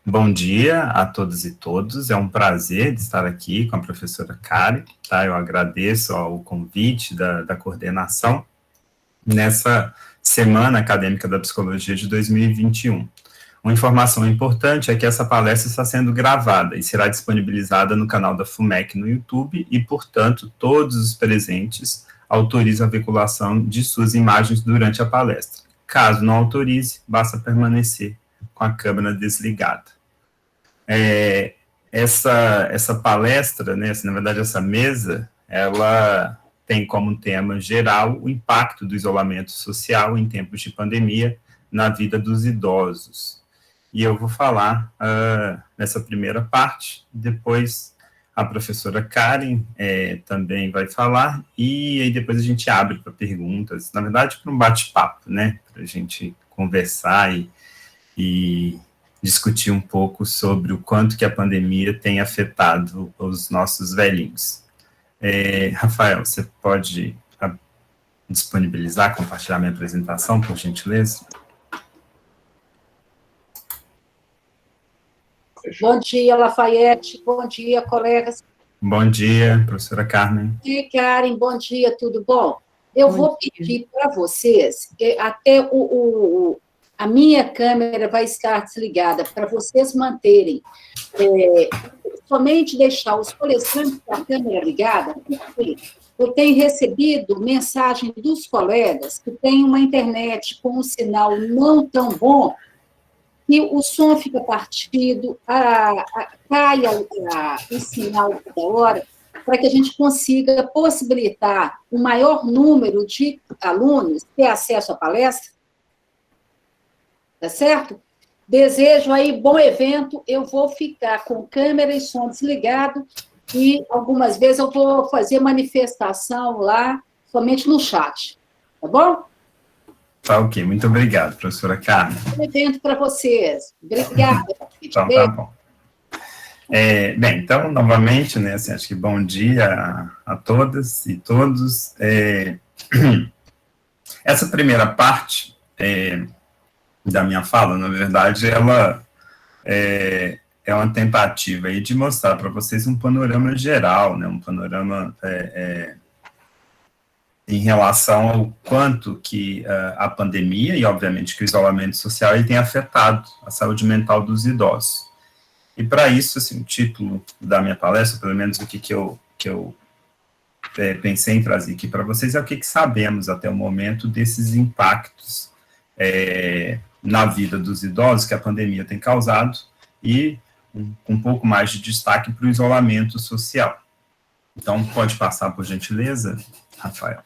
Bom dia a todos e todas, é um prazer de estar aqui com a professora Karen, tá? Eu agradeço ao convite da coordenação nessa Semana Acadêmica da Psicologia de 2021. Uma informação importante é que essa palestra está sendo gravada e será disponibilizada no canal da FUMEC no YouTube e, portanto, todos os presentes autorizam a veiculação de suas imagens durante a palestra. Caso não autorize, basta permanecer com a câmera desligada. Essa palestra, né, na verdade essa mesa, ela tem como tema geral o impacto do isolamento social em tempos de pandemia na vida dos idosos. E eu vou falar nessa primeira parte, depois a professora Karen também vai falar, e aí depois a gente abre para perguntas, na verdade para um bate-papo, né, para a gente conversar e discutir um pouco sobre o quanto que a pandemia tem afetado os nossos velhinhos. Rafael, você pode disponibilizar, compartilhar minha apresentação, por gentileza? Bom dia, Lafayette. Bom dia, colegas. Bom dia, professora Carmen. Bom dia, Karen. Bom dia, tudo bom? Eu vou pedir para vocês, até a minha câmera vai estar desligada, para vocês manterem, somente deixar os colestantes da câmera ligada, porque eu tenho recebido mensagem dos colegas que têm uma internet com um sinal não tão bom, e o som fica partido, cai o sinal toda hora, para que a gente consiga possibilitar um maior número de alunos ter acesso à palestra. Tá certo? Desejo aí bom evento. Eu vou ficar com câmera e som desligado e algumas vezes eu vou fazer manifestação lá, somente no chat. Tá bom? Tá ok, muito obrigado, professora Carmen. Bom evento para vocês. Obrigada. Então, tá bom. Bem, então, novamente, né, assim, acho que bom dia a todas e todos. Essa primeira parte da minha fala, na verdade, ela é uma tentativa aí de mostrar para vocês um panorama geral, né, um panorama em relação ao quanto que a pandemia e, obviamente, que o isolamento social ele tem afetado a saúde mental dos idosos. E para isso, assim, o título da minha palestra, pelo menos o que eu pensei em trazer aqui para vocês, é o que sabemos até o momento desses impactos na vida dos idosos que a pandemia tem causado e um pouco mais de destaque para o isolamento social. Então, pode passar, por gentileza, Rafael.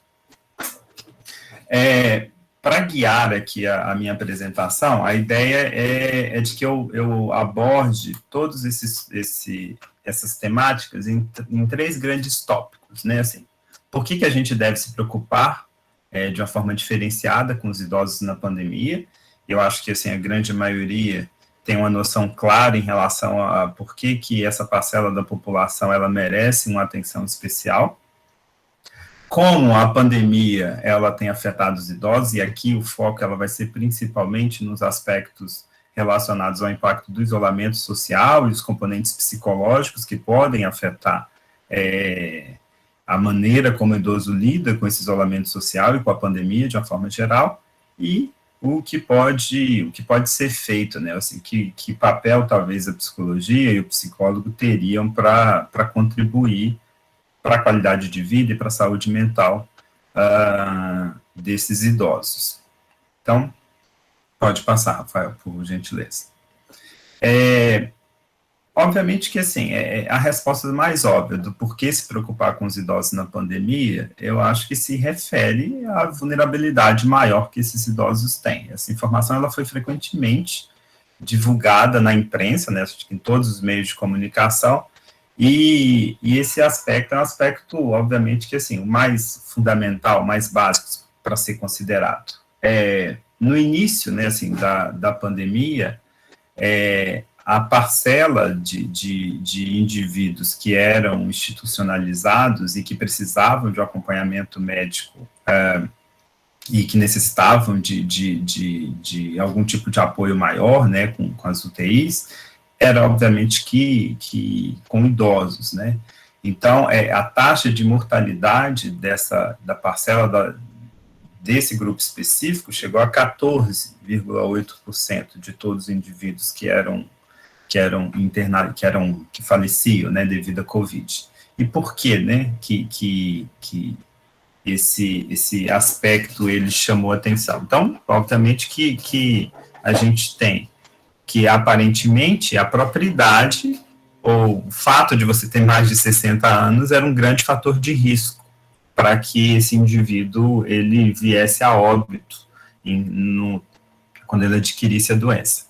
Para guiar aqui a minha apresentação, a ideia é de que eu aborde todas essas temáticas em três grandes tópicos, né, assim, por que a gente deve se preocupar de uma forma diferenciada com os idosos na pandemia. Eu acho que, assim, a grande maioria tem uma noção clara em relação a por que essa parcela da população, ela merece uma atenção especial. Como a pandemia, ela tem afetado os idosos, e aqui o foco ela vai ser principalmente nos aspectos relacionados ao impacto do isolamento social e os componentes psicológicos que podem afetar a maneira como o idoso lida com esse isolamento social e com a pandemia de uma forma geral, e o que pode ser feito, né, assim, que papel talvez a psicologia e o psicólogo teriam para contribuir para a qualidade de vida e para a saúde mental desses idosos. Então, pode passar, Rafael, por gentileza. Obviamente que, assim, a resposta mais óbvia do porquê se preocupar com os idosos na pandemia, eu acho que se refere à vulnerabilidade maior que esses idosos têm. Essa informação, ela foi frequentemente divulgada na imprensa, né, em todos os meios de comunicação, e esse aspecto é um aspecto, obviamente, que, assim, o mais fundamental, mais básico para ser considerado. No início, né, assim, da pandemia, a parcela de indivíduos que eram institucionalizados e que precisavam de um acompanhamento médico e que necessitavam de algum tipo de apoio maior, né, com as UTIs, era, obviamente, que com idosos, né? Então, a taxa de mortalidade da parcela desse grupo específico chegou a 14,8% de todos os indivíduos que faleciam, né, devido à Covid. E por que, né, que esse aspecto ele chamou atenção? Então, obviamente que a gente tem que aparentemente a própria idade ou o fato de você ter mais de 60 anos era um grande fator de risco para que esse indivíduo ele viesse a óbito quando ele adquirisse a doença.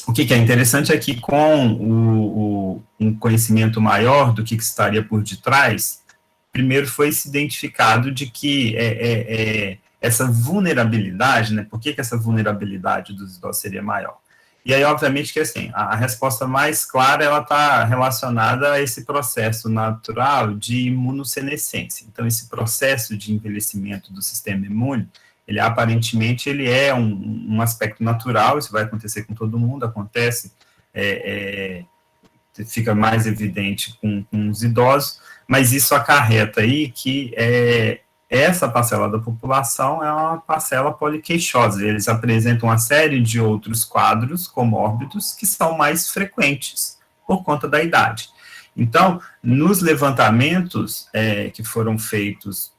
O que é interessante é que com um conhecimento maior do que estaria por detrás, primeiro foi se identificado de que essa vulnerabilidade, né, por que essa vulnerabilidade dos idosos seria maior? E aí, obviamente, que assim, a resposta mais clara, ela está relacionada a esse processo natural de imunossenescência. Então, esse processo de envelhecimento do sistema imune, ele aparentemente, ele é um aspecto natural, isso vai acontecer com todo mundo, acontece, fica mais evidente com os idosos, mas isso acarreta aí que essa parcela da população é uma parcela poliqueixosa, eles apresentam uma série de outros quadros comórbidos que são mais frequentes por conta da idade. Então, nos levantamentos que foram feitos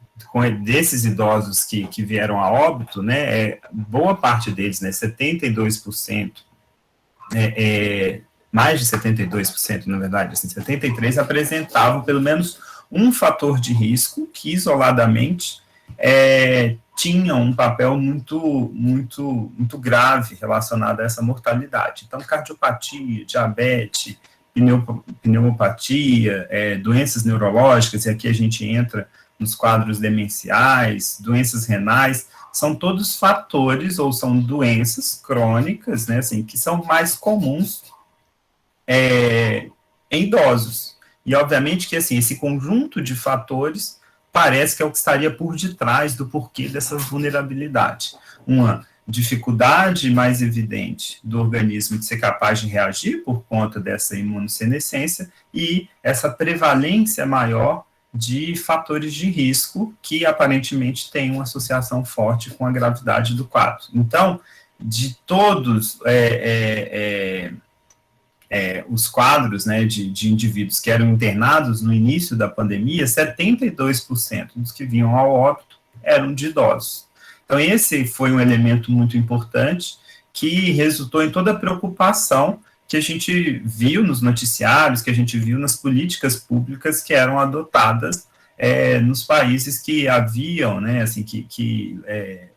desses idosos que vieram a óbito, né, boa parte deles, né, 72%, mais de 72%, na verdade, assim, 73% apresentavam pelo menos um fator de risco que, isoladamente, tinha um papel muito grave relacionado a essa mortalidade. Então, cardiopatia, diabetes, pneumopatia, doenças neurológicas, e aqui a gente entra nos quadros demenciais, doenças renais, são todos fatores ou são doenças crônicas, né, assim, que são mais comuns em idosos. E, obviamente, que assim, esse conjunto de fatores parece que é o que estaria por detrás do porquê dessa vulnerabilidade. Uma dificuldade mais evidente do organismo de ser capaz de reagir por conta dessa imunossenescência e essa prevalência maior de fatores de risco que aparentemente têm uma associação forte com a gravidade do quadro. Então, de todos os quadros, né, de indivíduos que eram internados no início da pandemia, 72% dos que vinham ao óbito eram de idosos. Então, esse foi um elemento muito importante que resultou em toda a preocupação que a gente viu nos noticiários, que a gente viu nas políticas públicas que eram adotadas nos países que haviam, né, assim, que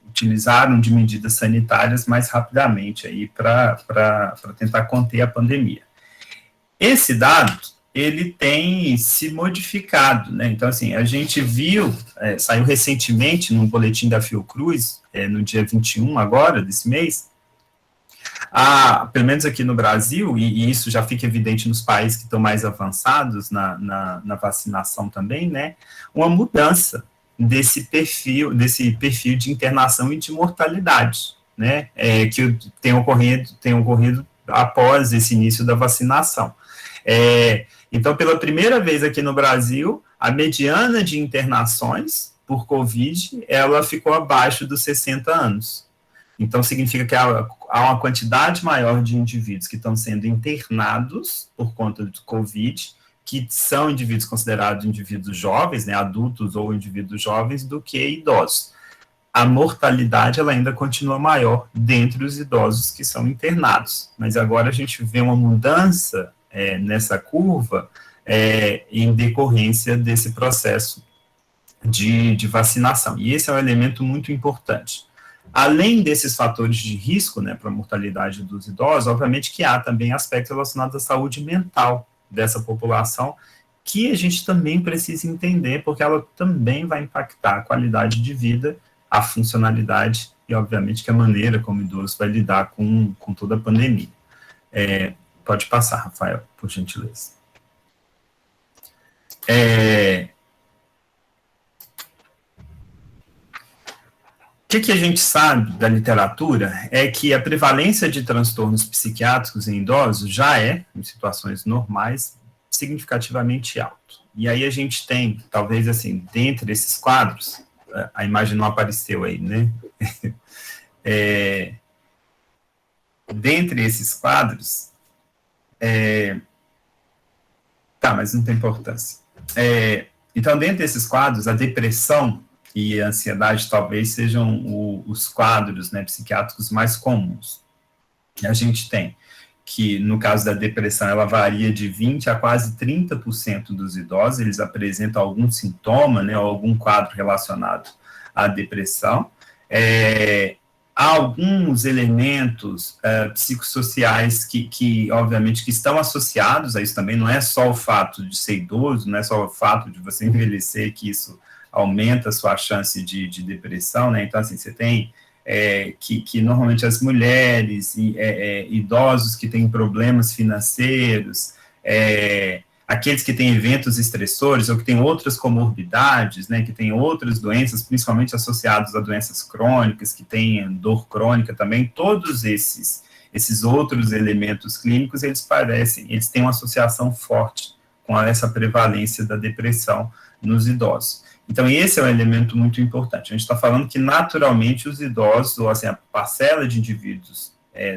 utilizaram de medidas sanitárias mais rapidamente aí para tentar conter a pandemia. Esse dado, ele tem se modificado, né? Então, assim, a gente viu, saiu recentemente num boletim da Fiocruz, no dia 21 agora, desse mês, pelo menos aqui no Brasil, e isso já fica evidente nos países que estão mais avançados na vacinação também, né, uma mudança desse perfil de internação e de mortalidade, né, que tem ocorrido após esse início da vacinação. Então, pela primeira vez aqui no Brasil, a mediana de internações por Covid, ela ficou abaixo dos 60 anos. Então, significa que há uma quantidade maior de indivíduos que estão sendo internados por conta do Covid, que são indivíduos considerados indivíduos jovens, né, adultos ou indivíduos jovens, do que idosos. A mortalidade, ela ainda continua maior dentre os idosos que são internados. Mas agora a gente vê uma mudança nessa curva em decorrência desse processo de vacinação. E esse é um elemento muito importante. Além desses fatores de risco, né, para a mortalidade dos idosos, obviamente que há também aspectos relacionados à saúde mental dessa população, que a gente também precisa entender, porque ela também vai impactar a qualidade de vida, a funcionalidade e, obviamente, que a maneira como o idoso vai lidar com toda a pandemia. Pode passar, Rafael, por gentileza. que a gente sabe da literatura é que a prevalência de transtornos psiquiátricos em idosos já é, em situações normais, significativamente alto. E aí a gente tem, talvez assim, dentre esses quadros, a imagem não apareceu aí, né? Dentre esses quadros, mas não tem importância. Então, dentre esses quadros, a depressão e a ansiedade talvez sejam os quadros, né, psiquiátricos mais comuns. A gente tem que, no caso da depressão, ela varia de 20% a quase 30% dos idosos, eles apresentam algum sintoma, né, ou algum quadro relacionado à depressão. Há alguns elementos psicossociais que, obviamente, que estão associados a isso também, não é só o fato de ser idoso, não é só o fato de você envelhecer que isso aumenta a sua chance de depressão, né? Então, assim, você tem que normalmente as mulheres, idosos que têm problemas financeiros, aqueles que têm eventos estressores ou que têm outras comorbidades, né, que têm outras doenças, principalmente associadas a doenças crônicas, que têm dor crônica também, todos esses outros elementos clínicos, eles têm uma associação forte com essa prevalência da depressão nos idosos. Então, esse é um elemento muito importante. A gente está falando que, naturalmente, os idosos, ou assim, a parcela de indivíduos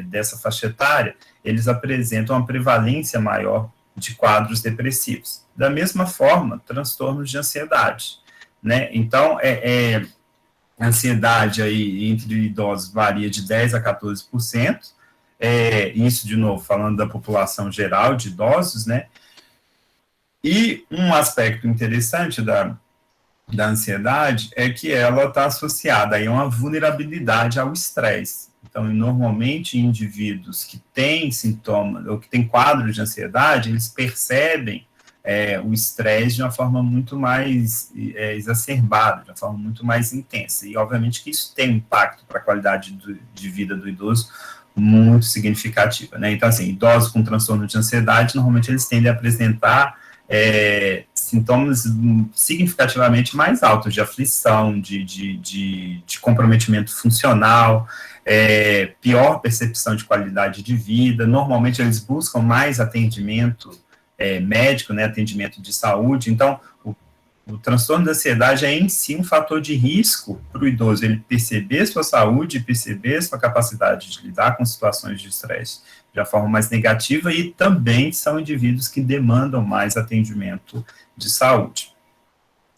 dessa faixa etária, eles apresentam uma prevalência maior de quadros depressivos. Da mesma forma, transtornos de ansiedade, né? Então, a ansiedade aí entre idosos varia de 10% a 14%, isso, de novo, falando da população geral de idosos, né? E um aspecto interessante da ansiedade é que ela está associada a uma vulnerabilidade ao estresse. Então, normalmente, indivíduos que têm sintomas ou que têm quadros de ansiedade, eles percebem o estresse de uma forma muito mais exacerbada, de uma forma muito mais intensa. E, obviamente, que isso tem um impacto para a qualidade de vida do idoso muito significativa, né? Então, assim, idosos com transtorno de ansiedade, normalmente, eles tendem a apresentar sintomas significativamente mais altos, de aflição, de comprometimento funcional, pior percepção de qualidade de vida. Normalmente eles buscam mais atendimento médico, né, atendimento de saúde. Então, o transtorno da ansiedade é em si um fator de risco para o idoso, ele perceber sua saúde, perceber sua capacidade de lidar com situações de estresse de uma forma mais negativa, e também são indivíduos que demandam mais atendimento de saúde.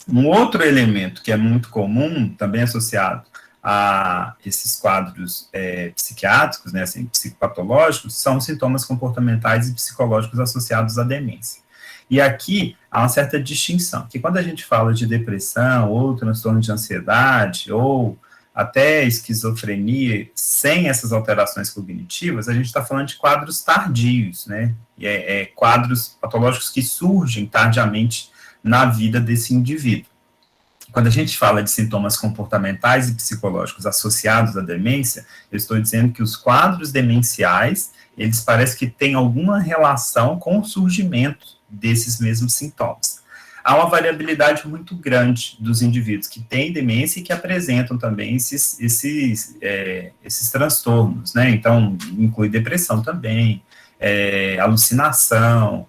Um outro elemento que é muito comum, também associado a esses quadros psiquiátricos, né, assim, psicopatológicos, são sintomas comportamentais e psicológicos associados à demência. E aqui há uma certa distinção, que quando a gente fala de depressão, ou transtorno de ansiedade, ou até esquizofrenia, sem essas alterações cognitivas, a gente está falando de quadros tardios, né? Quadros patológicos que surgem tardiamente na vida desse indivíduo. Quando a gente fala de sintomas comportamentais e psicológicos associados à demência, eu estou dizendo que os quadros demenciais, eles parecem que têm alguma relação com o surgimento desses mesmos sintomas. Há uma variabilidade muito grande dos indivíduos que têm demência e que apresentam também esses transtornos, né? Então, inclui depressão também, alucinação,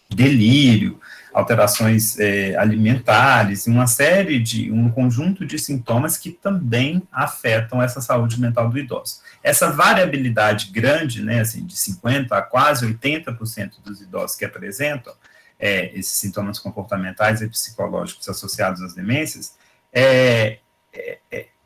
delírio, alterações alimentares, um conjunto de sintomas que também afetam essa saúde mental do idoso. Essa variabilidade grande, né, assim, de 50% a quase 80% dos idosos que apresentam esses sintomas comportamentais e psicológicos associados às demências,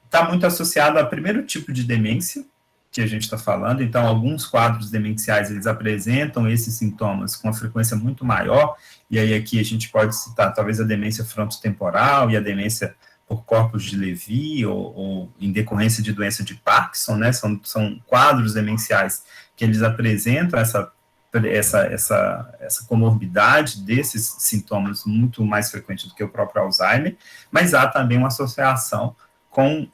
está muito associado ao primeiro tipo de demência que a gente está falando. Então, alguns quadros demenciais, eles apresentam esses sintomas com uma frequência muito maior, e aí aqui a gente pode citar talvez a demência frontotemporal e a demência por corpos de Levy, ou em decorrência de doença de Parkinson, né? São quadros demenciais que eles apresentam essa comorbidade desses sintomas muito mais frequente do que o próprio Alzheimer, mas há também uma associação com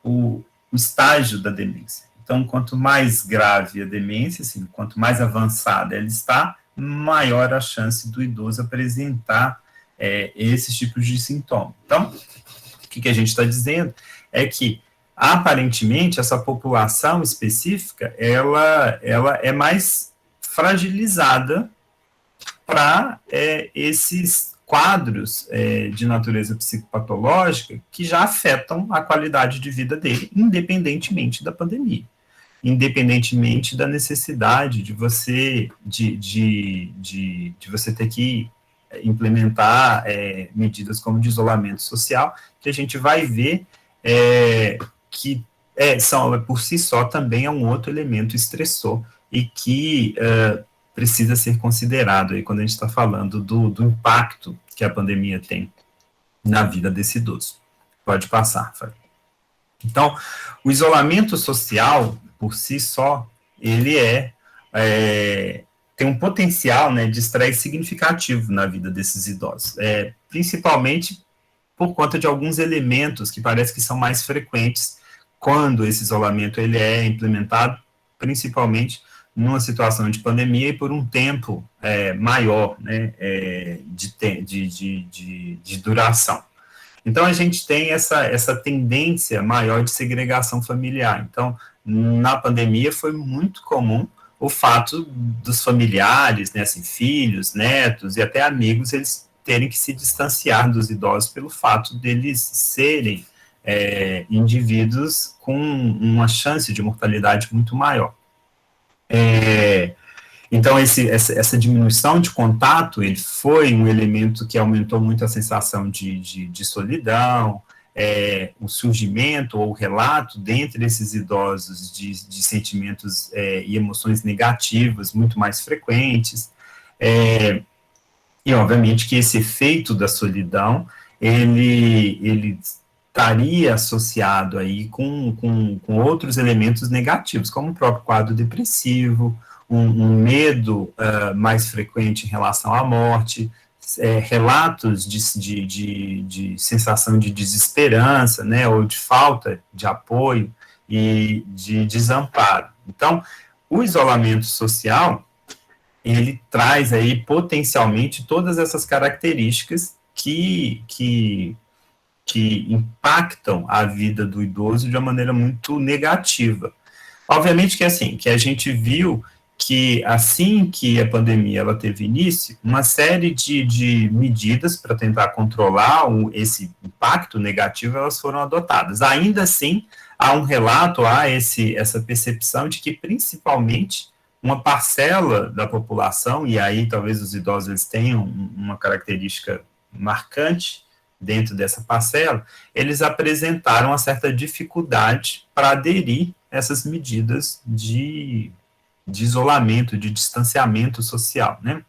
o estágio da demência. Então, quanto mais grave a demência, assim, quanto mais avançada ela está, maior a chance do idoso apresentar esses tipos de sintomas. Então, o que a gente está dizendo é que, aparentemente, essa população específica, ela é mais fragilizada para esses quadros de natureza psicopatológica que já afetam a qualidade de vida dele, independentemente da pandemia, independentemente da necessidade de você de você ter que implementar medidas como de isolamento social, que a gente vai ver que são, por si só, também é um outro elemento estressor e que precisa ser considerado aí quando a gente está falando do impacto que a pandemia tem na vida desse idoso. Pode passar, Fábio. Então, o isolamento social, por si só, ele tem um potencial, né, de estresse significativo na vida desses idosos, principalmente por conta de alguns elementos que parece que são mais frequentes quando esse isolamento ele é implementado, principalmente numa situação de pandemia e por um tempo maior, né, de duração. Então, a gente tem essa tendência maior de segregação familiar. Então, na pandemia foi muito comum o fato dos familiares, né, assim, filhos, netos e até amigos, eles terem que se distanciar dos idosos pelo fato deles serem indivíduos com uma chance de mortalidade muito maior. Então, essa diminuição de contato, ele foi um elemento que aumentou muito a sensação de solidão, o surgimento ou o relato dentre esses idosos de sentimentos e emoções negativas muito mais frequentes, e, obviamente, que esse efeito da solidão, ele estaria associado aí com outros elementos negativos, como o próprio quadro depressivo, um medo mais frequente em relação à morte, relatos de sensação de desesperança, né, ou de falta de apoio e de desamparo. Então, o isolamento social, ele traz aí potencialmente todas essas características que impactam a vida do idoso de uma maneira muito negativa. Obviamente que assim, que a gente viu que assim que a pandemia ela teve início, uma série de medidas para tentar controlar esse impacto negativo, elas foram adotadas. Ainda assim, há um relato, essa percepção de que principalmente uma parcela da população, e aí talvez os idosos eles tenham uma característica marcante dentro dessa parcela, eles apresentaram uma certa dificuldade para aderir a essas medidas de isolamento, de distanciamento social, né?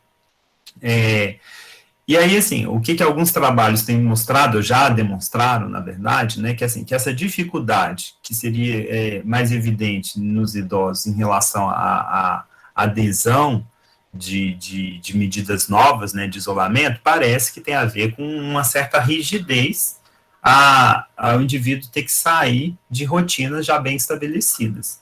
E aí, assim, o que alguns trabalhos têm mostrado, já demonstraram, na verdade, né, que, assim, que essa dificuldade que seria mais evidente nos idosos em relação à adesão de medidas novas, né, de isolamento, parece que tem a ver com uma certa rigidez ao indivíduo ter que sair de rotinas já bem estabelecidas.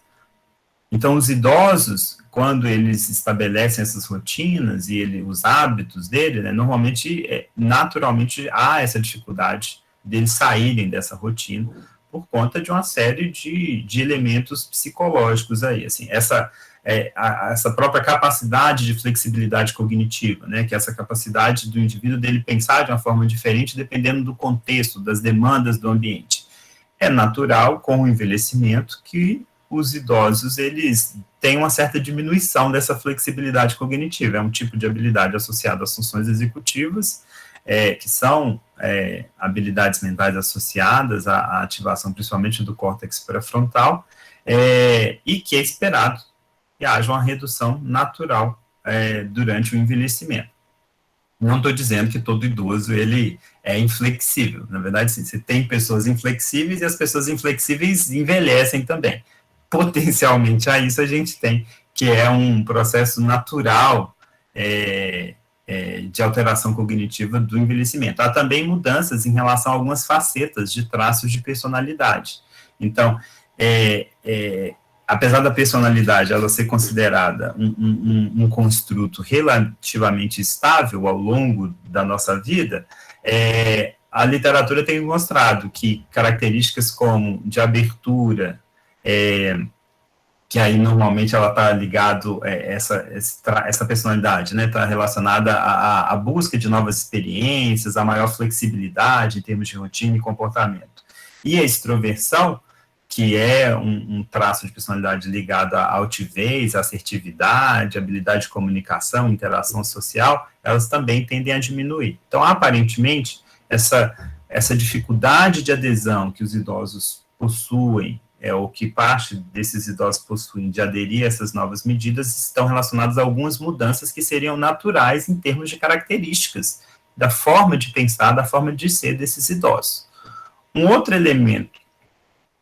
Então, os idosos, quando eles estabelecem essas rotinas e os hábitos dele, né, normalmente, naturalmente, há essa dificuldade deles saírem dessa rotina por conta de uma série de elementos psicológicos aí, assim, essa própria capacidade de flexibilidade cognitiva, né, que é essa capacidade do indivíduo dele pensar de uma forma diferente dependendo do contexto, das demandas do ambiente. É natural, com o envelhecimento, que os idosos, eles têm uma certa diminuição dessa flexibilidade cognitiva. É um tipo de habilidade associada às funções executivas, que são habilidades mentais associadas à ativação, principalmente do córtex pré-frontal, e que é esperado que haja uma redução natural durante o envelhecimento. Não estou dizendo que todo idoso ele é inflexível. Na verdade, sim, você tem pessoas inflexíveis e as pessoas inflexíveis envelhecem também. Potencialmente a isso a gente tem, que é um processo natural de alteração cognitiva do envelhecimento. Há também mudanças em relação a algumas facetas de traços de personalidade. Então, apesar da personalidade ela ser considerada um construto relativamente estável ao longo da nossa vida, a literatura tem mostrado que características como de abertura, que aí normalmente ela está ligado, essa personalidade, né, está relacionada à busca de novas experiências, a maior flexibilidade em termos de rotina e comportamento. E a extroversão, que é um traço de personalidade ligado à altivez, à assertividade, habilidade de comunicação, interação social, elas também tendem a diminuir. Então, aparentemente, essa dificuldade de adesão que os idosos possuem, ou que parte desses idosos possuem de aderir a essas novas medidas, estão relacionadas a algumas mudanças que seriam naturais em termos de características da forma de pensar, da forma de ser desses idosos. Um outro elemento,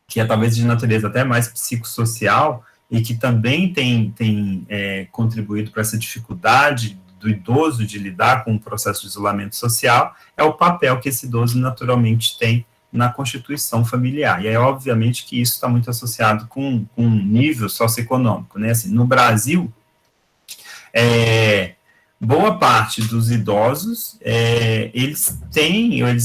que é talvez de natureza até mais psicossocial, e que também tem contribuído para essa dificuldade do idoso de lidar com o processo de isolamento social, é o papel que esse idoso naturalmente tem na constituição familiar. E é obviamente que isso está muito associado com um nível socioeconômico, né? Assim, no Brasil, boa parte dos idosos, eles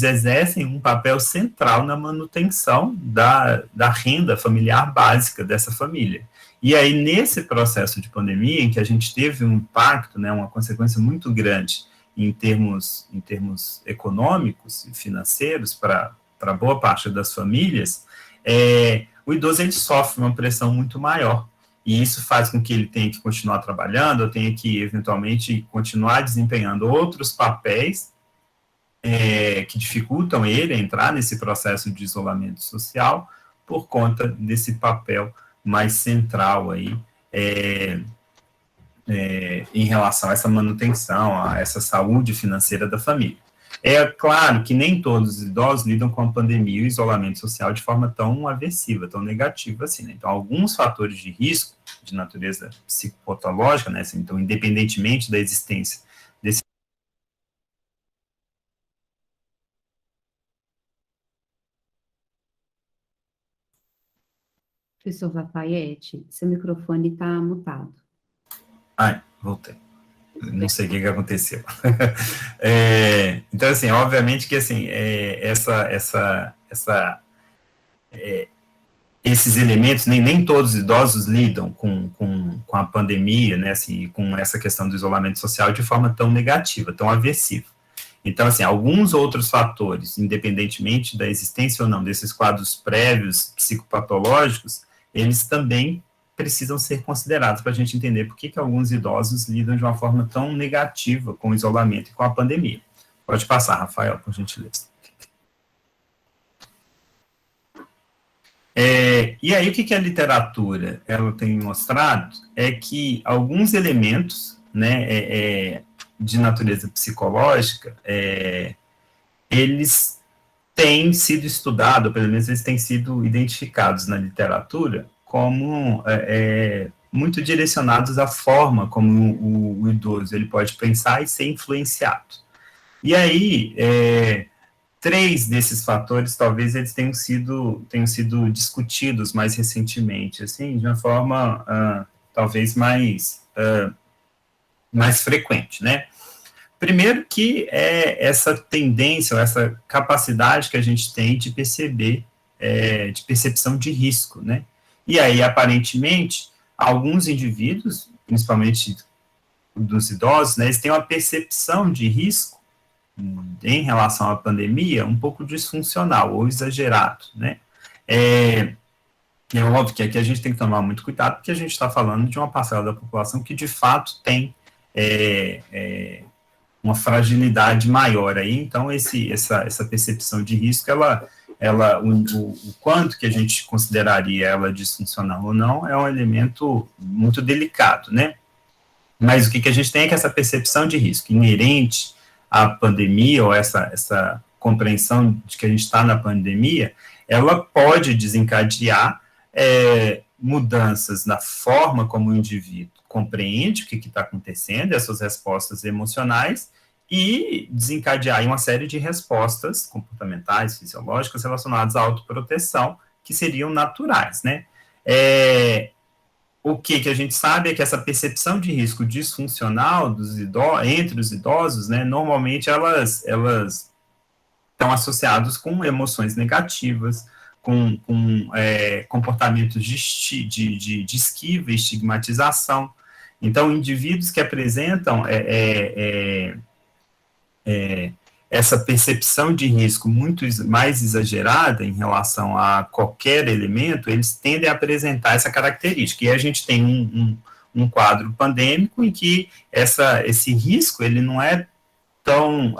exercem um papel central na manutenção da renda familiar básica dessa família. E aí, nesse processo de pandemia, em que a gente teve um impacto, né, uma consequência muito grande em termos econômicos e financeiros para boa parte das famílias, o idoso ele sofre uma pressão muito maior. E isso faz com que ele tenha que continuar trabalhando, ou tenha que, eventualmente, continuar desempenhando outros papéis que dificultam ele a entrar nesse processo de isolamento social por conta desse papel mais central aí, em relação a essa manutenção, a essa saúde financeira da família. É claro que nem todos os idosos lidam com a pandemia e o isolamento social de forma tão aversiva, tão negativa assim, né? Então, alguns fatores de risco de natureza psicopatológica, né? Assim, então, independentemente da existência desse... Professor Lafayette, seu microfone está mutado. Ai, voltei. Não sei o que aconteceu. Então, assim, obviamente que, assim, esses elementos, nem todos os idosos lidam com a pandemia, né, assim, com essa questão do isolamento social de forma tão negativa, tão aversiva. Então, assim, alguns outros fatores, independentemente da existência ou não desses quadros prévios psicopatológicos, eles também precisam ser considerados para a gente entender por que alguns idosos lidam de uma forma tão negativa com o isolamento e com a pandemia. Pode passar, Rafael, por gentileza. E aí, o que a literatura ela tem mostrado é que alguns elementos, né, de natureza psicológica, eles têm sido estudados, ou pelo menos eles têm sido identificados na literatura como muito direcionados à forma como o idoso ele pode pensar e ser influenciado. E aí, 3 desses fatores, talvez eles tenham sido discutidos mais recentemente, assim, de uma forma talvez mais frequente, né? Primeiro que é essa tendência, ou essa capacidade que a gente tem de perceber, de percepção de risco, né? E aí, aparentemente, alguns indivíduos, principalmente dos idosos, né, eles têm uma percepção de risco em relação à pandemia um pouco disfuncional ou exagerado, né? É óbvio que aqui a gente tem que tomar muito cuidado, porque a gente está falando de uma parcela da população que, de fato, tem uma fragilidade maior aí, então essa percepção de risco, o quanto que a gente consideraria ela disfuncional ou não, é um elemento muito delicado, né? Mas o que a gente tem é que essa percepção de risco inerente à pandemia, ou essa compreensão de que a gente está na pandemia, ela pode desencadear mudanças na forma como o indivíduo compreende o que está acontecendo, essas respostas emocionais, e desencadear uma série de respostas comportamentais, fisiológicas, relacionadas à autoproteção, que seriam naturais, né? O que a gente sabe é que essa percepção de risco disfuncional entre os idosos, né, normalmente elas estão associados com emoções negativas, com comportamentos de esquiva e estigmatização. Então, indivíduos que apresentam essa percepção de risco muito mais exagerada em relação a qualquer elemento, eles tendem a apresentar essa característica. E a gente tem um quadro pandêmico em que esse risco ele não é tão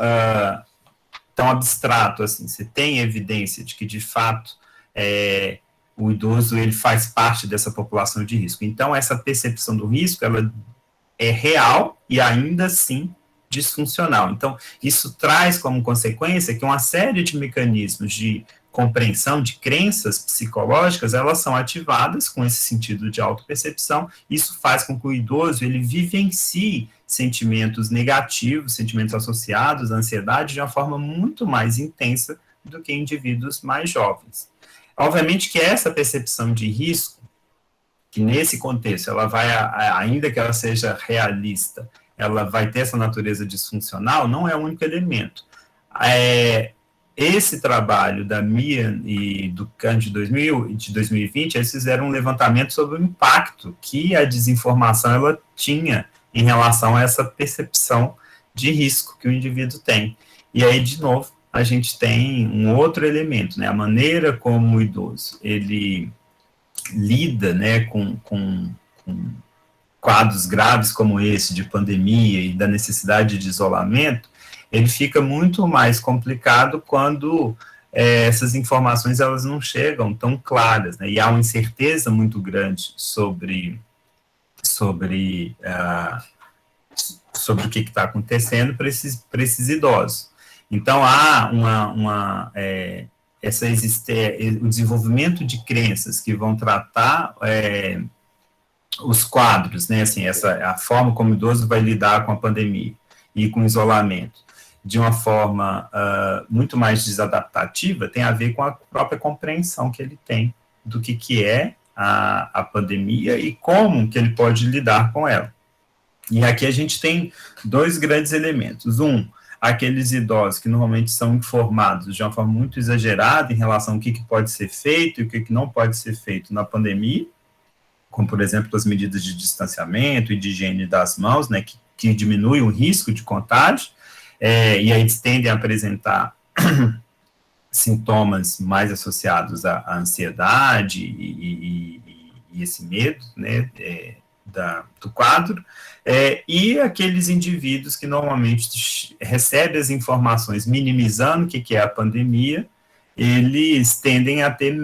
abstrato assim. Você tem evidência de que, de fato, o idoso ele faz parte dessa população de risco. Então, essa percepção do risco ela é real e ainda assim disfuncional. Então, isso traz como consequência que uma série de mecanismos de compreensão, de crenças psicológicas, elas são ativadas com esse sentido de autopercepção. Isso faz com que o idoso ele vivencie sentimentos negativos, sentimentos associados à ansiedade de uma forma muito mais intensa do que indivíduos mais jovens. Obviamente que essa percepção de risco, que nesse contexto ela vai, ainda que ela seja realista, ela vai ter essa natureza disfuncional, não é o único elemento. Esse trabalho da Mian e do Kahn de 2020, eles fizeram um levantamento sobre o impacto que a desinformação ela tinha em relação a essa percepção de risco que o indivíduo tem. E aí, de novo, a gente tem um outro elemento, né, a maneira como o idoso, ele lida, né, com quadros graves como esse, de pandemia e da necessidade de isolamento, ele fica muito mais complicado quando essas informações elas não chegam tão claras, né, e há uma incerteza muito grande sobre o que está acontecendo para esses idosos. Então, há o desenvolvimento de crenças que vão tratar os quadros, né, assim, a forma como o idoso vai lidar com a pandemia e com o isolamento, de uma forma muito mais desadaptativa, tem a ver com a própria compreensão que ele tem do que é a pandemia e como que ele pode lidar com ela. E aqui a gente tem dois grandes elementos. Aqueles idosos que normalmente são informados de uma forma muito exagerada em relação ao que pode ser feito e o que não pode ser feito na pandemia, como, por exemplo, as medidas de distanciamento e de higiene das mãos, né, que diminuem o risco de contágio, e aí eles tendem a apresentar sintomas mais associados à ansiedade e esse medo, né, do quadro, e aqueles indivíduos que normalmente recebem as informações minimizando o que é a pandemia, eles tendem a ter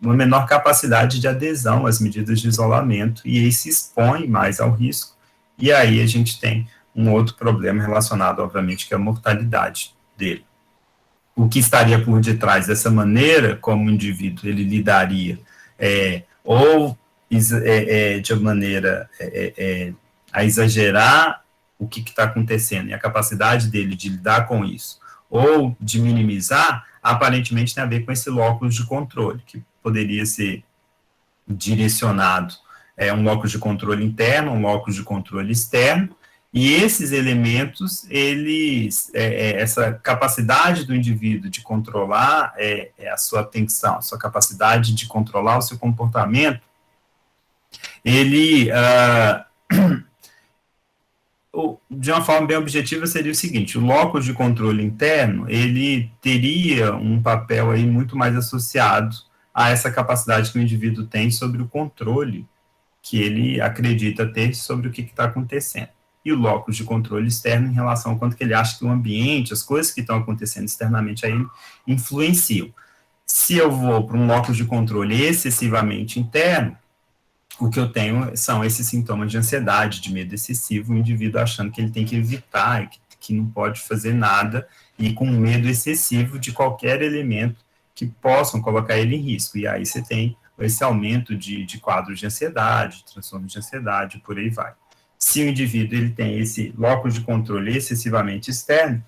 uma menor capacidade de adesão às medidas de isolamento e aí se expõe mais ao risco, e aí a gente tem um outro problema relacionado, obviamente, que é a mortalidade dele. O que estaria por detrás dessa maneira como o indivíduo ele lidaria, de maneira a exagerar o que está acontecendo e a capacidade dele de lidar com isso, ou de minimizar, aparentemente tem a ver com esse locus de controle, que poderia ser direcionado, um locus de controle interno, um locus de controle externo, e esses elementos, essa capacidade do indivíduo de controlar a sua atenção, a sua capacidade de controlar o seu comportamento, ele, de uma forma bem objetiva, seria o seguinte: o locus de controle interno, ele teria um papel aí muito mais associado a essa capacidade que o indivíduo tem sobre o controle que ele acredita ter sobre o que está acontecendo. E o locus de controle externo em relação ao quanto que ele acha que o ambiente, as coisas que estão acontecendo externamente a ele, influenciam. Se eu vou para um locus de controle excessivamente interno, o que eu tenho são esses sintomas de ansiedade, de medo excessivo, o indivíduo achando que ele tem que evitar, que não pode fazer nada, e com medo excessivo de qualquer elemento que possam colocar ele em risco. E aí você tem esse aumento de quadros de ansiedade, transtornos de ansiedade, por aí vai. Se o indivíduo ele tem esse locus de controle excessivamente externo,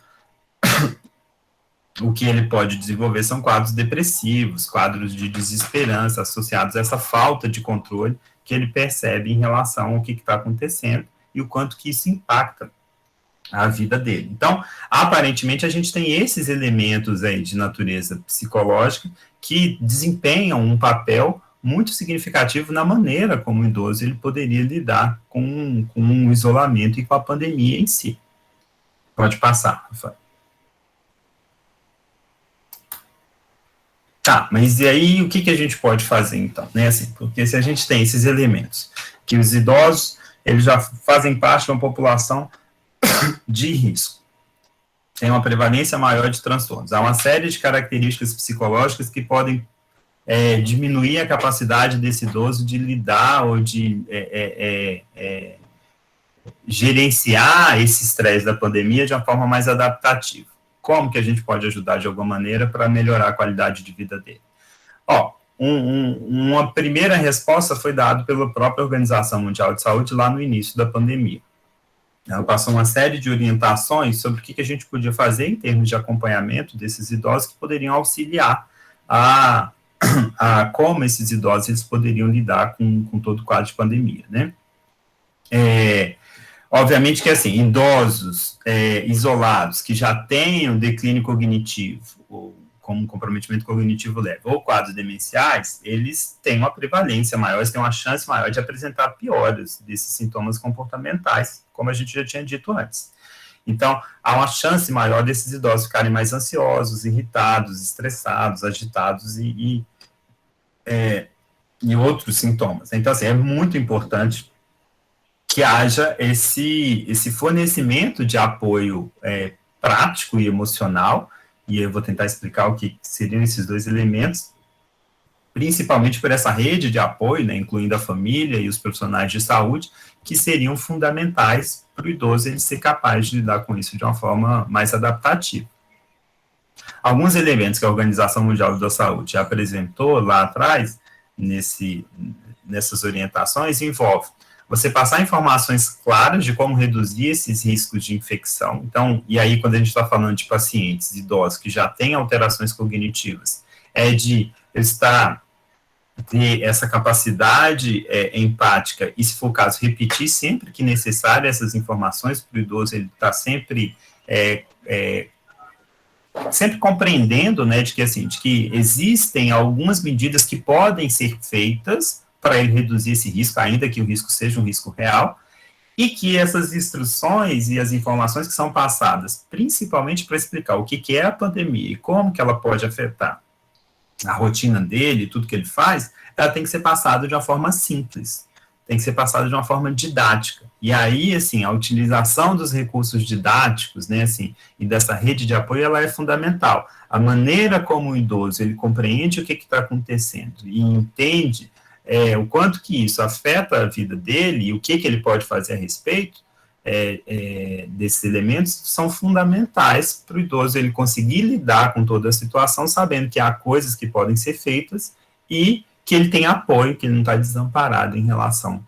o que ele pode desenvolver são quadros depressivos, quadros de desesperança associados a essa falta de controle que ele percebe em relação ao que está acontecendo e o quanto que isso impacta a vida dele. Então, aparentemente, a gente tem esses elementos aí de natureza psicológica que desempenham um papel muito significativo na maneira como o idoso ele poderia lidar com o isolamento e com a pandemia em si. Pode passar, Rafael. Tá, mas e aí o que a gente pode fazer então? Né, assim, porque se a gente tem esses elementos, que os idosos eles já fazem parte de uma população de risco, tem uma prevalência maior de transtornos, há uma série de características psicológicas que podem diminuir a capacidade desse idoso de lidar ou de gerenciar esse estresse da pandemia de uma forma mais adaptativa. Como que a gente pode ajudar de alguma maneira para melhorar a qualidade de vida dele? Uma primeira resposta foi dada pela própria Organização Mundial de Saúde lá no início da pandemia. Ela passou uma série de orientações sobre o que a gente podia fazer em termos de acompanhamento desses idosos que poderiam auxiliar a como esses idosos eles poderiam lidar com todo o quadro de pandemia, né? Obviamente que, assim, idosos isolados que já têm um declínio cognitivo, ou como um comprometimento cognitivo leve, ou quadros demenciais, eles têm uma prevalência maior, eles têm uma chance maior de apresentar pioras desses sintomas comportamentais, como a gente já tinha dito antes. Então, há uma chance maior desses idosos ficarem mais ansiosos, irritados, estressados, agitados e outros sintomas. Então, assim, é muito importante que haja esse fornecimento de apoio prático e emocional, e eu vou tentar explicar o que seriam esses dois elementos, principalmente por essa rede de apoio, né, incluindo a família e os profissionais de saúde, que seriam fundamentais para o idoso ele ser capaz de lidar com isso de uma forma mais adaptativa. Alguns elementos que a Organização Mundial da Saúde já apresentou lá atrás, nessas orientações, envolvem você passar informações claras de como reduzir esses riscos de infecção. Então, e aí quando a gente está falando de pacientes idosos que já têm alterações cognitivas, de ter essa capacidade empática e, se for o caso, repetir sempre que necessário essas informações para o idoso, ele está sempre compreendendo, né, de que existem algumas medidas que podem ser feitas para ele reduzir esse risco, ainda que o risco seja um risco real, e que essas instruções e as informações que são passadas, principalmente para explicar o que é a pandemia e como que ela pode afetar a rotina dele, tudo que ele faz, ela tem que ser passada de uma forma simples, tem que ser passada de uma forma didática. E aí, assim, a utilização dos recursos didáticos, né, assim, e dessa rede de apoio, ela é fundamental. A maneira como o idoso, ele compreende o que está acontecendo e entende o quanto que isso afeta a vida dele e o que ele pode fazer a respeito desses elementos, são fundamentais para o idoso ele conseguir lidar com toda a situação, sabendo que há coisas que podem ser feitas e que ele tem apoio, que ele não está desamparado em relação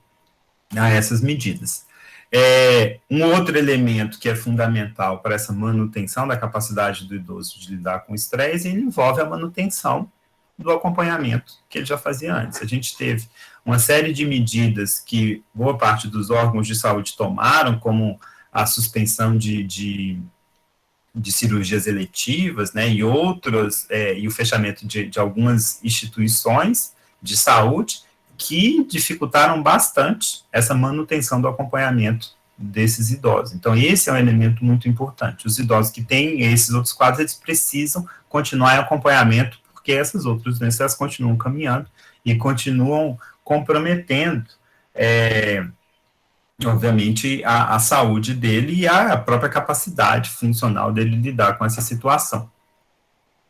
a essas medidas. Um outro elemento que é fundamental para essa manutenção da capacidade do idoso de lidar com o estresse, ele envolve a manutenção do acompanhamento que ele já fazia antes. A gente teve uma série de medidas que boa parte dos órgãos de saúde tomaram, como a suspensão de cirurgias eletivas, né, e outras, e o fechamento de algumas instituições de saúde, que dificultaram bastante essa manutenção do acompanhamento desses idosos. Então, esse é um elemento muito importante. Os idosos que têm esses outros quadros, eles precisam continuar em acompanhamento, porque essas outras doenças elas continuam caminhando e continuam comprometendo, obviamente, a saúde dele e a própria capacidade funcional dele lidar com essa situação.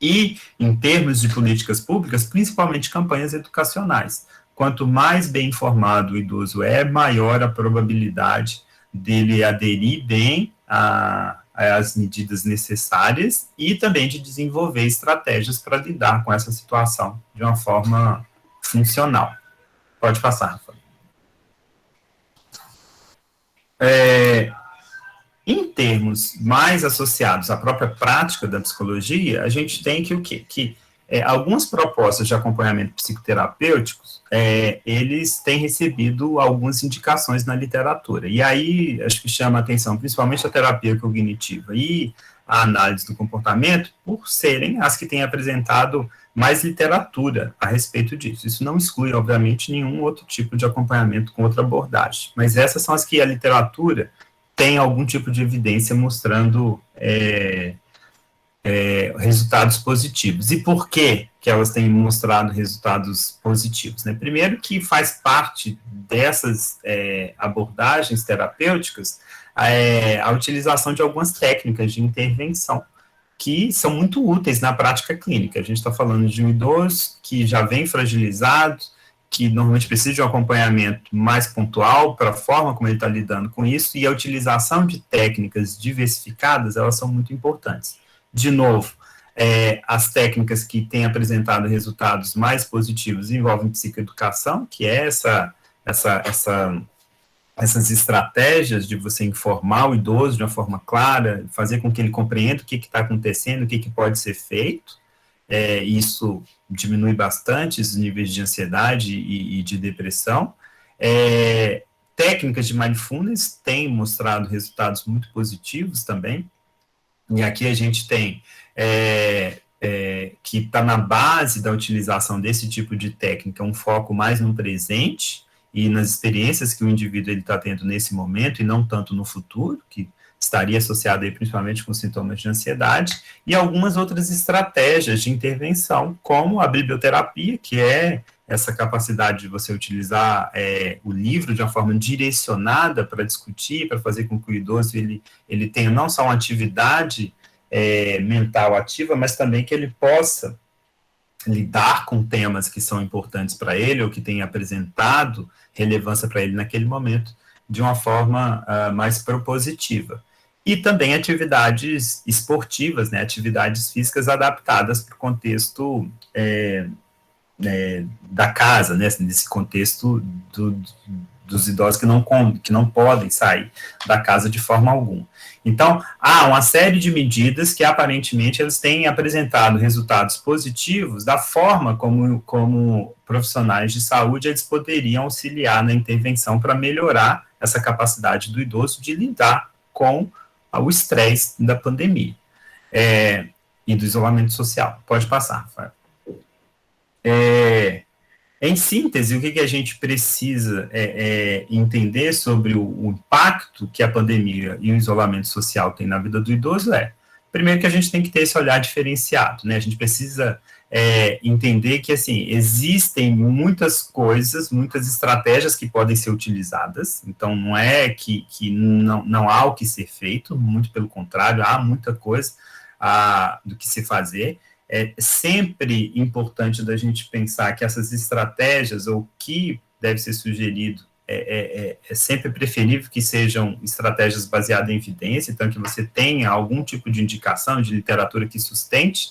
E, em termos de políticas públicas, principalmente campanhas educacionais. Quanto mais bem informado o idoso maior a probabilidade dele aderir bem as medidas necessárias e também de desenvolver estratégias para lidar com essa situação de uma forma funcional. Pode passar, Rafa. Em termos mais associados à própria prática da psicologia, a gente tem que o quê? Que algumas propostas de acompanhamento psicoterapêuticos, eles têm recebido algumas indicações na literatura. E aí, acho que chama a atenção, principalmente a terapia cognitiva e a análise do comportamento, por serem as que têm apresentado mais literatura a respeito disso. Isso não exclui, obviamente, nenhum outro tipo de acompanhamento com outra abordagem, mas essas são as que a literatura tem algum tipo de evidência mostrando resultados positivos. E por que elas têm mostrado resultados positivos? Né? Primeiro que faz parte dessas abordagens terapêuticas a utilização de algumas técnicas de intervenção que são muito úteis na prática clínica. A gente está falando de um idoso que já vem fragilizado, que normalmente precisa de um acompanhamento mais pontual para a forma como ele está lidando com isso, e a utilização de técnicas diversificadas, elas são muito importantes. De novo, as técnicas que têm apresentado resultados mais positivos envolvem psicoeducação, que é essas estratégias de você informar o idoso de uma forma clara, fazer com que ele compreenda o que está acontecendo, o que pode ser feito. Isso diminui bastante os níveis de ansiedade e de depressão. Técnicas de mindfulness têm mostrado resultados muito positivos também. E aqui a gente tem que está na base da utilização desse tipo de técnica um foco mais no presente e nas experiências que o indivíduo está tendo nesse momento, e não tanto no futuro, que estaria associado aí principalmente com sintomas de ansiedade, e algumas outras estratégias de intervenção, como a biblioterapia, que é essa capacidade de você utilizar o livro de uma forma direcionada para discutir, para fazer com que o idoso ele tenha não só uma atividade mental ativa, mas também que ele possa lidar com temas que são importantes para ele, ou que têm apresentado relevância para ele naquele momento, de uma forma mais propositiva. E também atividades esportivas, né, atividades físicas adaptadas para o contexto da casa, né, nesse contexto dos idosos que não podem sair da casa de forma alguma. Então, há uma série de medidas que, aparentemente, eles têm apresentado resultados positivos da forma como profissionais de saúde eles poderiam auxiliar na intervenção para melhorar essa capacidade do idoso de lidar com o estresse da pandemia e do isolamento social. Pode passar, Fábio. Em síntese, o que a gente precisa entender sobre o impacto que a pandemia e o isolamento social têm na vida do idoso primeiro, que a gente tem que ter esse olhar diferenciado, né? A gente precisa entender que, assim, existem muitas coisas, muitas estratégias que podem ser utilizadas, então não é que não há o que ser feito, muito pelo contrário, há muita coisa do que se fazer. É sempre importante da gente pensar que essas estratégias, ou que deve ser sugerido, é sempre preferível que sejam estratégias baseadas em evidência, então que você tenha algum tipo de indicação de literatura que sustente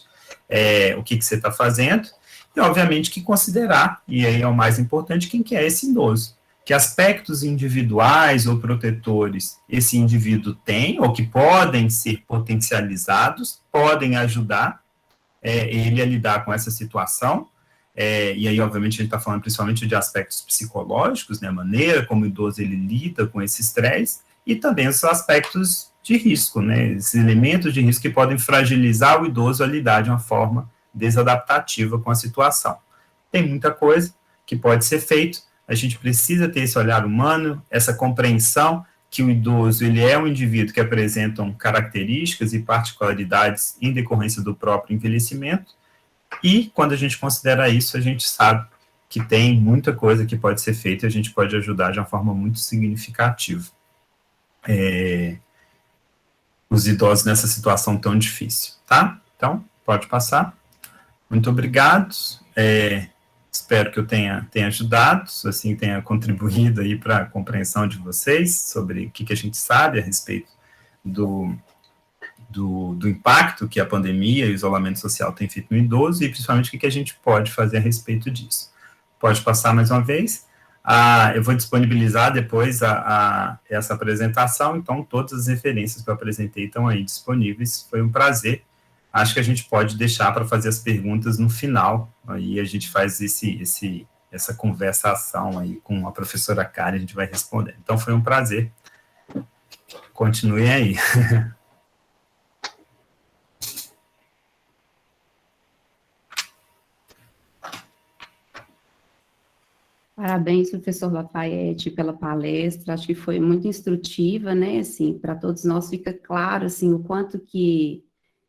o que você está fazendo, e obviamente que considerar, e aí é o mais importante, quem que é esse idoso, que aspectos individuais ou protetores esse indivíduo tem, ou que podem ser potencializados, podem ajudar ele a lidar com essa situação, e aí, obviamente, a gente está falando principalmente de aspectos psicológicos, né, a maneira como o idoso ele lida com esse estresse, e também os aspectos de risco, né, esses elementos de risco que podem fragilizar o idoso a lidar de uma forma desadaptativa com a situação. Tem muita coisa que pode ser feito, a gente precisa ter esse olhar humano, essa compreensão que o idoso ele é um indivíduo que apresentam características e particularidades em decorrência do próprio envelhecimento, e quando a gente considera isso, a gente sabe que tem muita coisa que pode ser feita e a gente pode ajudar de uma forma muito significativa os idosos nessa situação tão difícil, tá? Então, pode passar. Muito obrigado. Espero que eu tenha ajudado, assim, tenha contribuído aí para a compreensão de vocês sobre o que a gente sabe a respeito do impacto que a pandemia e o isolamento social têm feito no idoso, e principalmente o que a gente pode fazer a respeito disso. Pode passar mais uma vez. Eu vou disponibilizar depois essa apresentação, então todas as referências que eu apresentei estão aí disponíveis. Foi um prazer acho que a gente pode deixar para fazer as perguntas no final, aí a gente faz essa conversação aí com a professora Karen, a gente vai responder. Então, foi um prazer. Continuem aí. Parabéns, professor Lafayette, pela palestra, acho que foi muito instrutiva, né, assim, para todos nós fica claro, assim, o quanto que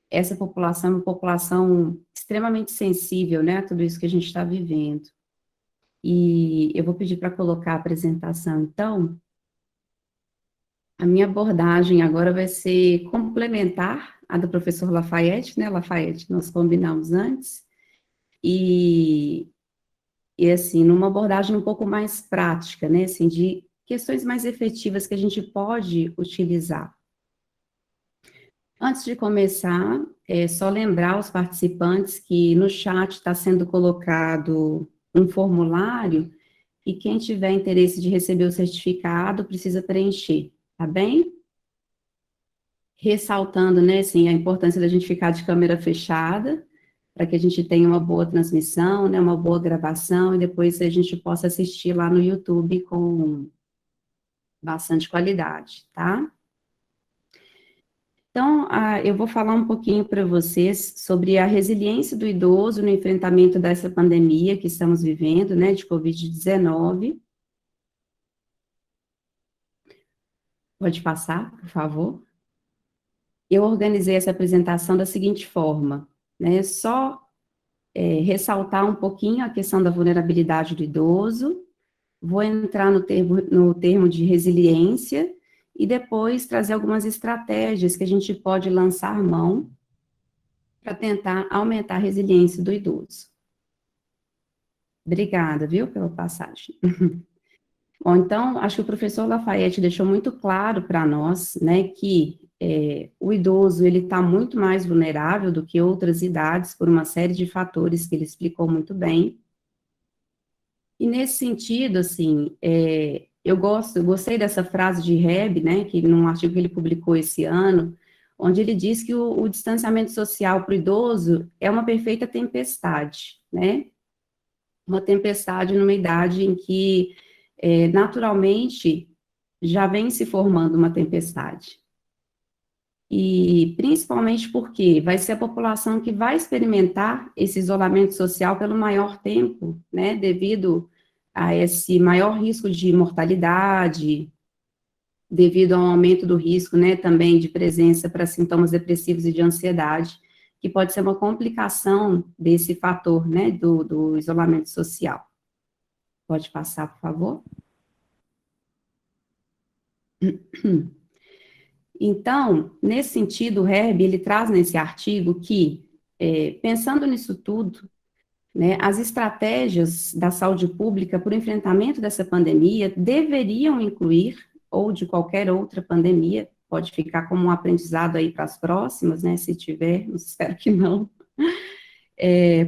essa população é uma população extremamente sensível, né, a tudo isso que a gente está vivendo. E eu vou pedir para colocar a apresentação, então. A minha abordagem agora vai ser complementar à do professor Lafayette, né, Lafayette, nós combinamos antes, e assim, numa abordagem um pouco mais prática, né, assim, de questões mais efetivas que a gente pode utilizar. Antes de começar, é só lembrar os participantes que no chat está sendo colocado um formulário e quem tiver interesse de receber o certificado precisa preencher, tá bem? Ressaltando, né, assim, a importância da gente ficar de câmera fechada, para que a gente tenha uma boa transmissão, né, uma boa gravação, e depois a gente possa assistir lá no YouTube com bastante qualidade, tá? Então, eu vou falar um pouquinho para vocês sobre a resiliência do idoso no enfrentamento dessa pandemia que estamos vivendo, né, de Covid-19. Pode passar, por favor. Eu organizei essa apresentação da seguinte forma, né, só ressaltar um pouquinho a questão da vulnerabilidade do idoso, vou entrar no termo de resiliência, e depois trazer algumas estratégias que a gente pode lançar mão para tentar aumentar a resiliência do idoso. Obrigada, viu, pela passagem. Bom, então, acho que o professor Lafayette deixou muito claro para nós, né, que o idoso, ele está muito mais vulnerável do que outras idades, por uma série de fatores que ele explicou muito bem. E nesse sentido, assim, eu gostei dessa frase de Hebb, né, que num artigo que ele publicou esse ano, onde ele diz que o distanciamento social para o idoso é uma perfeita tempestade, né, uma tempestade numa idade em que, naturalmente, já vem se formando uma tempestade. E principalmente porque vai ser a população que vai experimentar esse isolamento social pelo maior tempo, né, devido a esse maior risco de mortalidade, devido ao aumento do risco, né, também de presença para sintomas depressivos e de ansiedade, que pode ser uma complicação desse fator, né, do isolamento social. Pode passar, por favor? Então, nesse sentido, o Herb, ele traz nesse artigo que, pensando nisso tudo, né, as estratégias da saúde pública para o enfrentamento dessa pandemia deveriam incluir, ou de qualquer outra pandemia, pode ficar como um aprendizado aí para as próximas, né, se tiver, espero que não,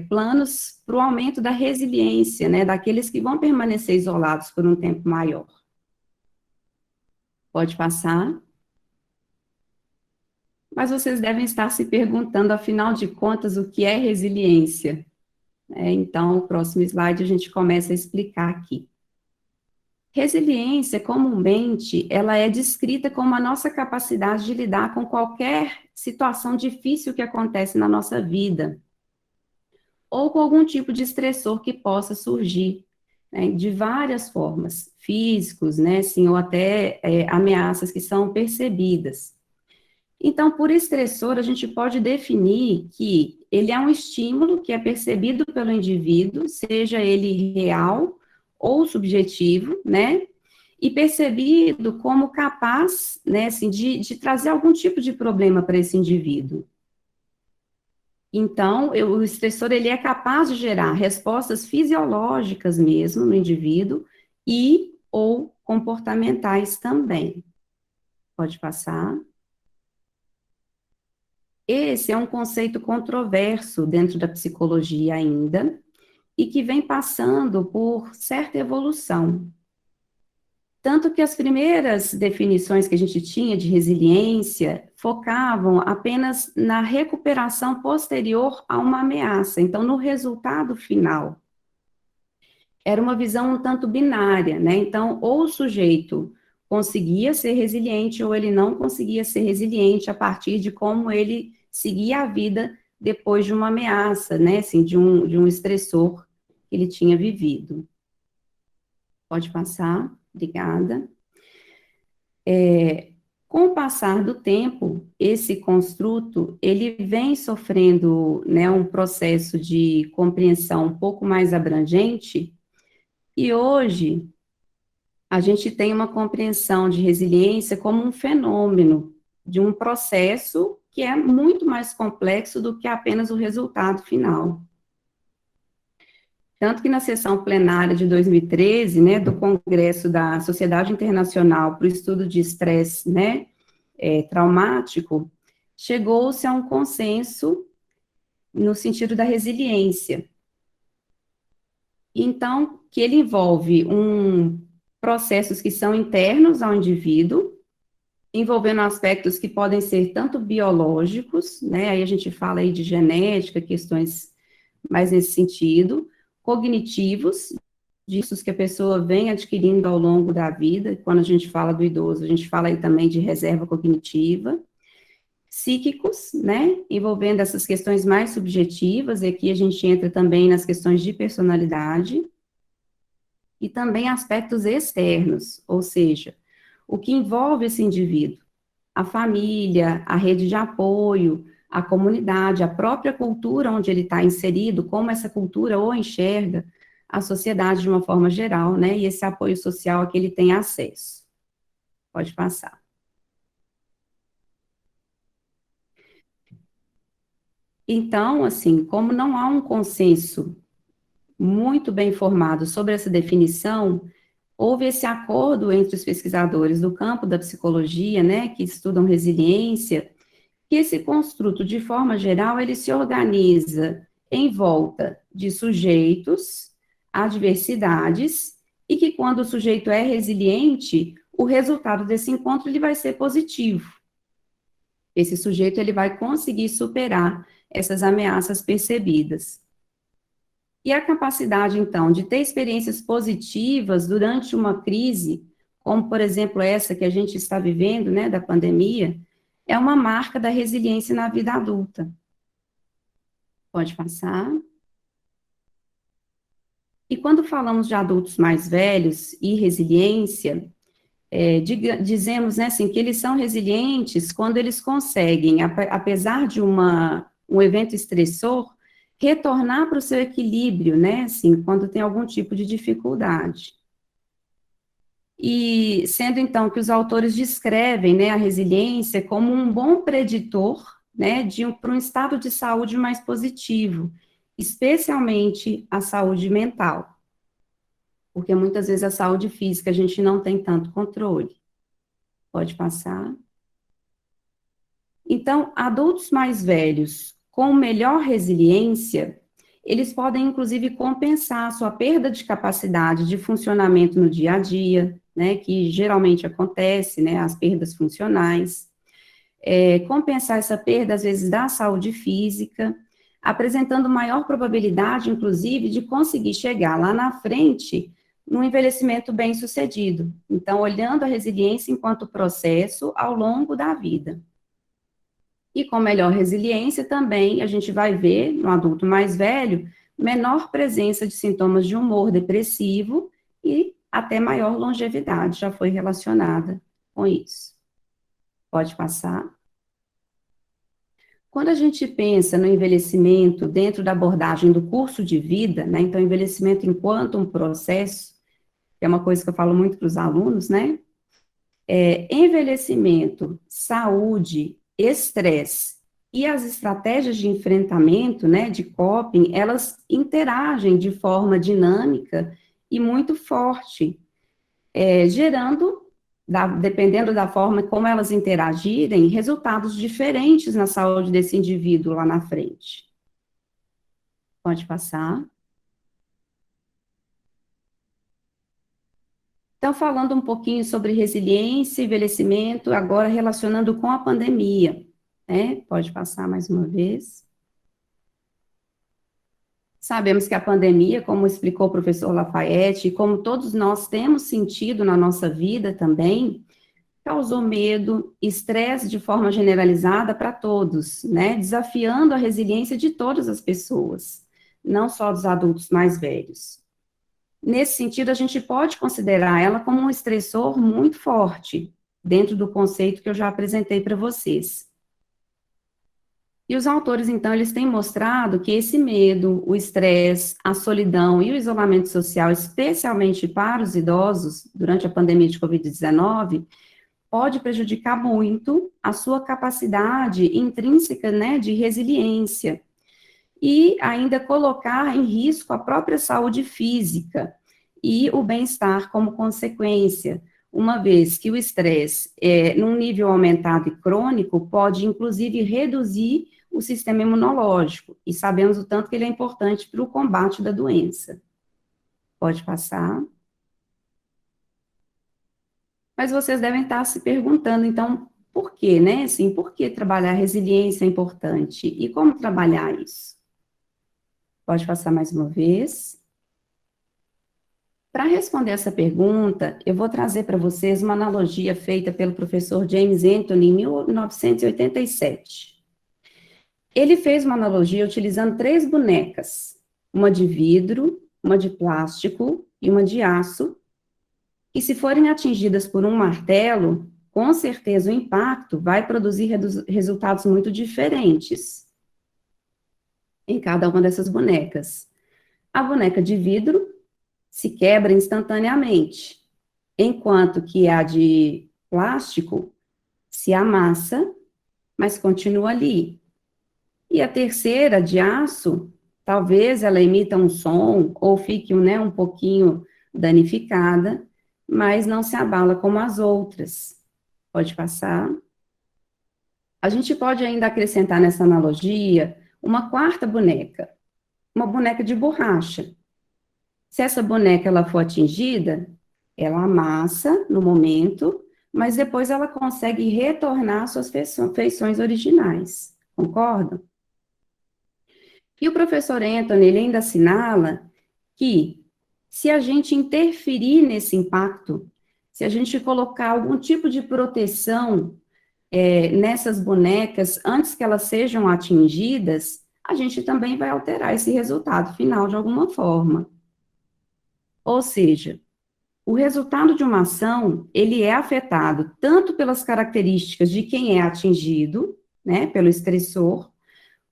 planos para o aumento da resiliência, né, daqueles que vão permanecer isolados por um tempo maior. Pode passar. Mas vocês devem estar se perguntando, afinal de contas, o que é resiliência? Então, o próximo slide a gente começa a explicar aqui. Resiliência, comumente, ela é descrita como a nossa capacidade de lidar com qualquer situação difícil que acontece na nossa vida, ou com algum tipo de estressor que possa surgir, né, de várias formas, físicos, né, assim, ou até ameaças que são percebidas. Então, por estressor, a gente pode definir que ele é um estímulo que é percebido pelo indivíduo, seja ele real ou subjetivo, né, e percebido como capaz, né, assim, de trazer algum tipo de problema para esse indivíduo. Então, o estressor, ele é capaz de gerar respostas fisiológicas mesmo no indivíduo e ou comportamentais também. Pode passar. Esse é um conceito controverso dentro da psicologia ainda, e que vem passando por certa evolução. Tanto que as primeiras definições que a gente tinha de resiliência focavam apenas na recuperação posterior a uma ameaça, então, no resultado final. Era uma visão um tanto binária, né? Então, ou o sujeito conseguia ser resiliente, ou ele não conseguia ser resiliente a partir de como ele seguia a vida depois de uma ameaça, né? Assim, de um estressor que ele tinha vivido. Pode passar, obrigada. Com o passar do tempo, esse construto, ele vem sofrendo, né, um processo de compreensão um pouco mais abrangente, e hoje a gente tem uma compreensão de resiliência como um fenômeno, de um processo que é muito mais complexo do que apenas o resultado final. Tanto que na sessão plenária de 2013, né, do Congresso da Sociedade Internacional para o Estudo de Estresse, né, traumático, chegou-se a um consenso no sentido da resiliência. Então, que ele envolve processos que são internos ao indivíduo, envolvendo aspectos que podem ser tanto biológicos, né, aí a gente fala aí de genética, questões mais nesse sentido, cognitivos, disso que a pessoa vem adquirindo ao longo da vida. Quando a gente fala do idoso, a gente fala aí também de reserva cognitiva, psíquicos, né, envolvendo essas questões mais subjetivas, e aqui a gente entra também nas questões de personalidade, e também aspectos externos, ou seja, o que envolve esse indivíduo, a família, a rede de apoio, a comunidade, a própria cultura onde ele está inserido, como essa cultura o enxerga, a sociedade de uma forma geral, né, e esse apoio social a que ele tem acesso. Pode passar. Então, assim, como não há um consenso muito bem formado sobre essa definição, houve esse acordo entre os pesquisadores do campo da psicologia, né, que estudam resiliência, que esse construto, de forma geral, ele se organiza em volta de sujeitos, adversidades, e que quando o sujeito é resiliente, o resultado desse encontro ele vai ser positivo. Esse sujeito ele vai conseguir superar essas ameaças percebidas. E a capacidade, então, de ter experiências positivas durante uma crise, como, por exemplo, essa que a gente está vivendo, né, da pandemia, é uma marca da resiliência na vida adulta. Pode passar. E quando falamos de adultos mais velhos e resiliência, dizemos, né, assim, que eles são resilientes quando eles conseguem, apesar de um evento estressor, retornar para o seu equilíbrio, né, assim, quando tem algum tipo de dificuldade. E sendo, então, que os autores descrevem, né, a resiliência como um bom preditor, né, para um estado de saúde mais positivo, especialmente a saúde mental. Porque muitas vezes a saúde física a gente não tem tanto controle. Pode passar. Então, adultos mais velhos com melhor resiliência, eles podem, inclusive, compensar a sua perda de capacidade de funcionamento no dia a dia, né, que geralmente acontece, né, as perdas funcionais, compensar essa perda, às vezes, da saúde física, apresentando maior probabilidade, inclusive, de conseguir chegar lá na frente num envelhecimento bem-sucedido. Então, olhando a resiliência enquanto processo ao longo da vida. E com melhor resiliência também, a gente vai ver, no adulto mais velho, menor presença de sintomas de humor depressivo e até maior longevidade, já foi relacionada com isso. Pode passar. Quando a gente pensa no envelhecimento dentro da abordagem do curso de vida, né, então envelhecimento enquanto um processo, que é uma coisa que eu falo muito para os alunos, né, envelhecimento, saúde, estresse e as estratégias de enfrentamento, né, de coping, elas interagem de forma dinâmica e muito forte, gerando, dependendo da forma como elas interagirem, resultados diferentes na saúde desse indivíduo lá na frente. Pode passar. Então, falando um pouquinho sobre resiliência e envelhecimento, agora relacionando com a pandemia, né? Pode passar mais uma vez. Sabemos que a pandemia, como explicou o professor Lafayette, e como todos nós temos sentido na nossa vida também, causou medo, estresse de forma generalizada para todos, né? Desafiando a resiliência de todas as pessoas, não só dos adultos mais velhos. Nesse sentido, a gente pode considerar ela como um estressor muito forte, dentro do conceito que eu já apresentei para vocês. E os autores, então, eles têm mostrado que esse medo, o estresse, a solidão e o isolamento social, especialmente para os idosos, durante a pandemia de Covid-19, pode prejudicar muito a sua capacidade intrínseca, né, de resiliência, e ainda colocar em risco a própria saúde física e o bem-estar como consequência, uma vez que o estresse, num nível aumentado e crônico, pode, inclusive, reduzir o sistema imunológico, e sabemos o tanto que ele é importante para o combate da doença. Pode passar. Mas vocês devem estar se perguntando, então, por quê, né? Assim, por que trabalhar resiliência é importante? E como trabalhar isso? Pode passar mais uma vez. Para responder essa pergunta, eu vou trazer para vocês uma analogia feita pelo professor James Anthony em 1987. Ele fez uma analogia utilizando 3 bonecas, uma de vidro, uma de plástico e uma de aço, e se forem atingidas por um martelo, com certeza o impacto vai produzir resultados muito diferentes em cada uma dessas bonecas. A boneca de vidro se quebra instantaneamente, enquanto que a de plástico se amassa, mas continua ali. E a terceira, de aço, talvez ela emita um som, ou fique, né, um pouquinho danificada, mas não se abala como as outras. Pode passar. A gente pode ainda acrescentar nessa analogia uma quarta boneca, uma boneca de borracha. Se essa boneca ela for atingida, ela amassa no momento, mas depois ela consegue retornar às suas feições originais. Concordam? E o professor Anthony, ele ainda assinala que, se a gente interferir nesse impacto, se a gente colocar algum tipo de proteção nessas bonecas antes que elas sejam atingidas, a gente também vai alterar esse resultado final de alguma forma. Ou seja, o resultado de uma ação, ele é afetado tanto pelas características de quem é atingido, né, pelo estressor,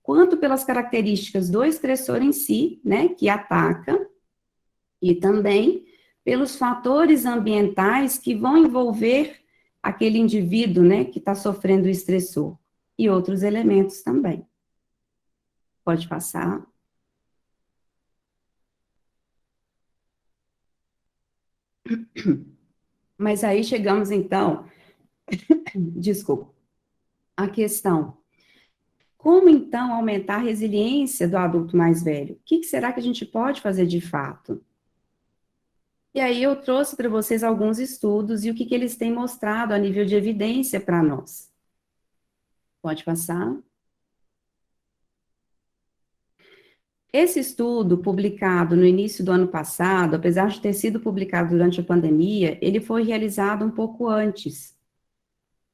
quanto pelas características do estressor em si, né, que ataca, e também pelos fatores ambientais que vão envolver aquele indivíduo, né, que está sofrendo o estressor, e outros elementos também. Pode passar. Mas aí chegamos, então, desculpa, a questão: como, então, aumentar a resiliência do adulto mais velho? O que será que a gente pode fazer de fato? E aí eu trouxe para vocês alguns estudos e o que eles têm mostrado a nível de evidência para nós. Pode passar. Esse estudo, publicado no início do ano passado, apesar de ter sido publicado durante a pandemia, ele foi realizado um pouco antes.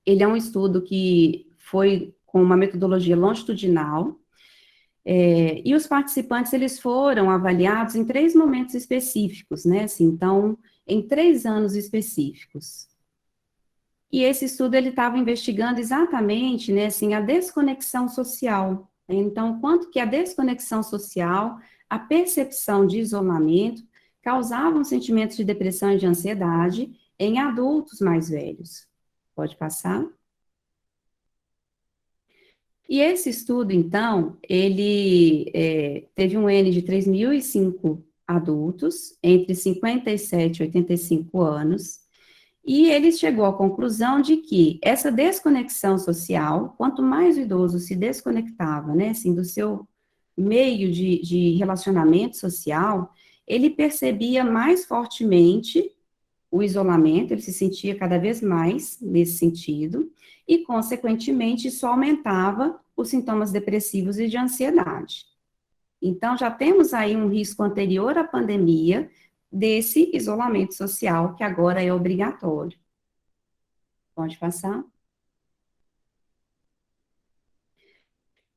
Ele é um estudo que foi com uma metodologia longitudinal, e os participantes, eles foram avaliados em 3 momentos específicos, né, assim, então, em 3 anos específicos. E esse estudo, ele estava investigando exatamente, né, assim, a desconexão social. Então, quanto que a desconexão social, a percepção de isolamento, causavam sentimentos de depressão e de ansiedade em adultos mais velhos. Pode passar. E esse estudo, então, ele teve um N de 3.005 adultos, entre 57 e 85 anos, e ele chegou à conclusão de que essa desconexão social, quanto mais o idoso se desconectava, né, assim, do seu meio de relacionamento social, ele percebia mais fortemente o isolamento, ele se sentia cada vez mais nesse sentido, e, consequentemente, isso aumentava os sintomas depressivos e de ansiedade. Então, já temos aí um risco anterior à pandemia desse isolamento social, que agora é obrigatório. Pode passar?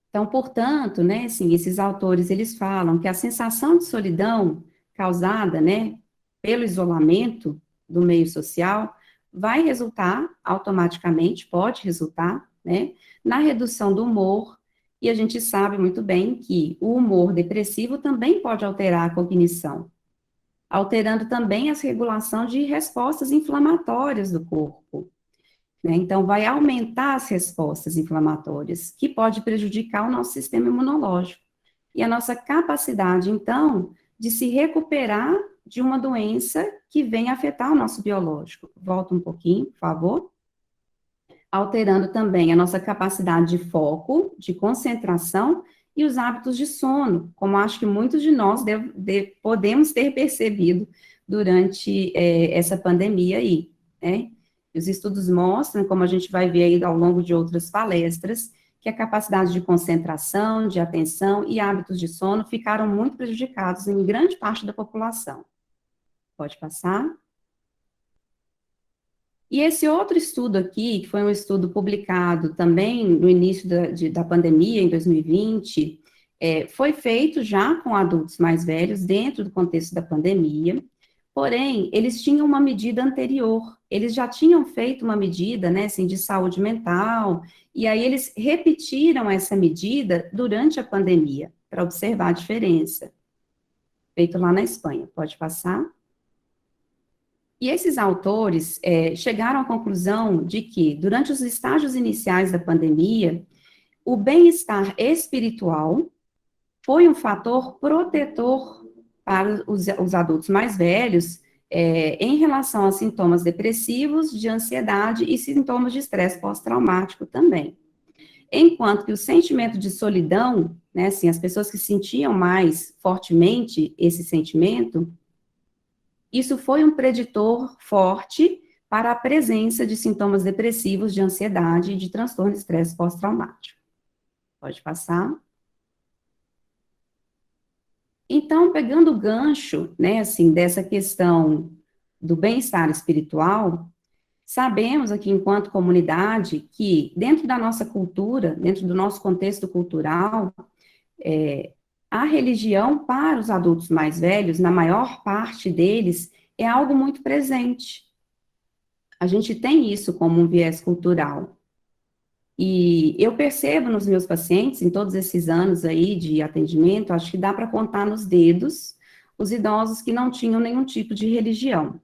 Então, portanto, né, assim, esses autores, eles falam que a sensação de solidão causada, né, pelo isolamento do meio social vai resultar automaticamente, pode resultar, né, na redução do humor, e a gente sabe muito bem que o humor depressivo também pode alterar a cognição, alterando também a regulação de respostas inflamatórias do corpo. Né? Então, vai aumentar as respostas inflamatórias, que pode prejudicar o nosso sistema imunológico. E a nossa capacidade, então, de se recuperar de uma doença que vem afetar o nosso biológico. Volta um pouquinho, por favor. Alterando também a nossa capacidade de foco, de concentração e os hábitos de sono, como acho que muitos de nós podemos ter percebido durante essa pandemia aí, né? Os estudos mostram, como a gente vai ver aí ao longo de outras palestras, que a capacidade de concentração, de atenção e hábitos de sono ficaram muito prejudicados em grande parte da população. Pode passar. E esse outro estudo aqui, que foi um estudo publicado também no início da pandemia, em 2020, foi feito já com adultos mais velhos, dentro do contexto da pandemia, porém, eles tinham uma medida anterior, eles já tinham feito uma medida, né, assim, de saúde mental, e aí eles repetiram essa medida durante a pandemia, para observar a diferença. Feito lá na Espanha, pode passar. E esses autores chegaram à conclusão de que, durante os estágios iniciais da pandemia, o bem-estar espiritual foi um fator protetor para os adultos mais velhos em relação a sintomas depressivos, de ansiedade e sintomas de estresse pós-traumático também. Enquanto que o sentimento de solidão, né, assim, as pessoas que sentiam mais fortemente esse sentimento, isso foi um preditor forte para a presença de sintomas depressivos, de ansiedade e de transtorno de estresse pós-traumático. Pode passar. Então, pegando o gancho, né, assim, dessa questão do bem-estar espiritual, sabemos aqui, enquanto comunidade, que dentro da nossa cultura, dentro do nosso contexto cultural, a religião para os adultos mais velhos, na maior parte deles, é algo muito presente. A gente tem isso como um viés cultural. E eu percebo nos meus pacientes, em todos esses anos aí de atendimento, acho que dá para contar nos dedos os idosos que não tinham nenhum tipo de religião.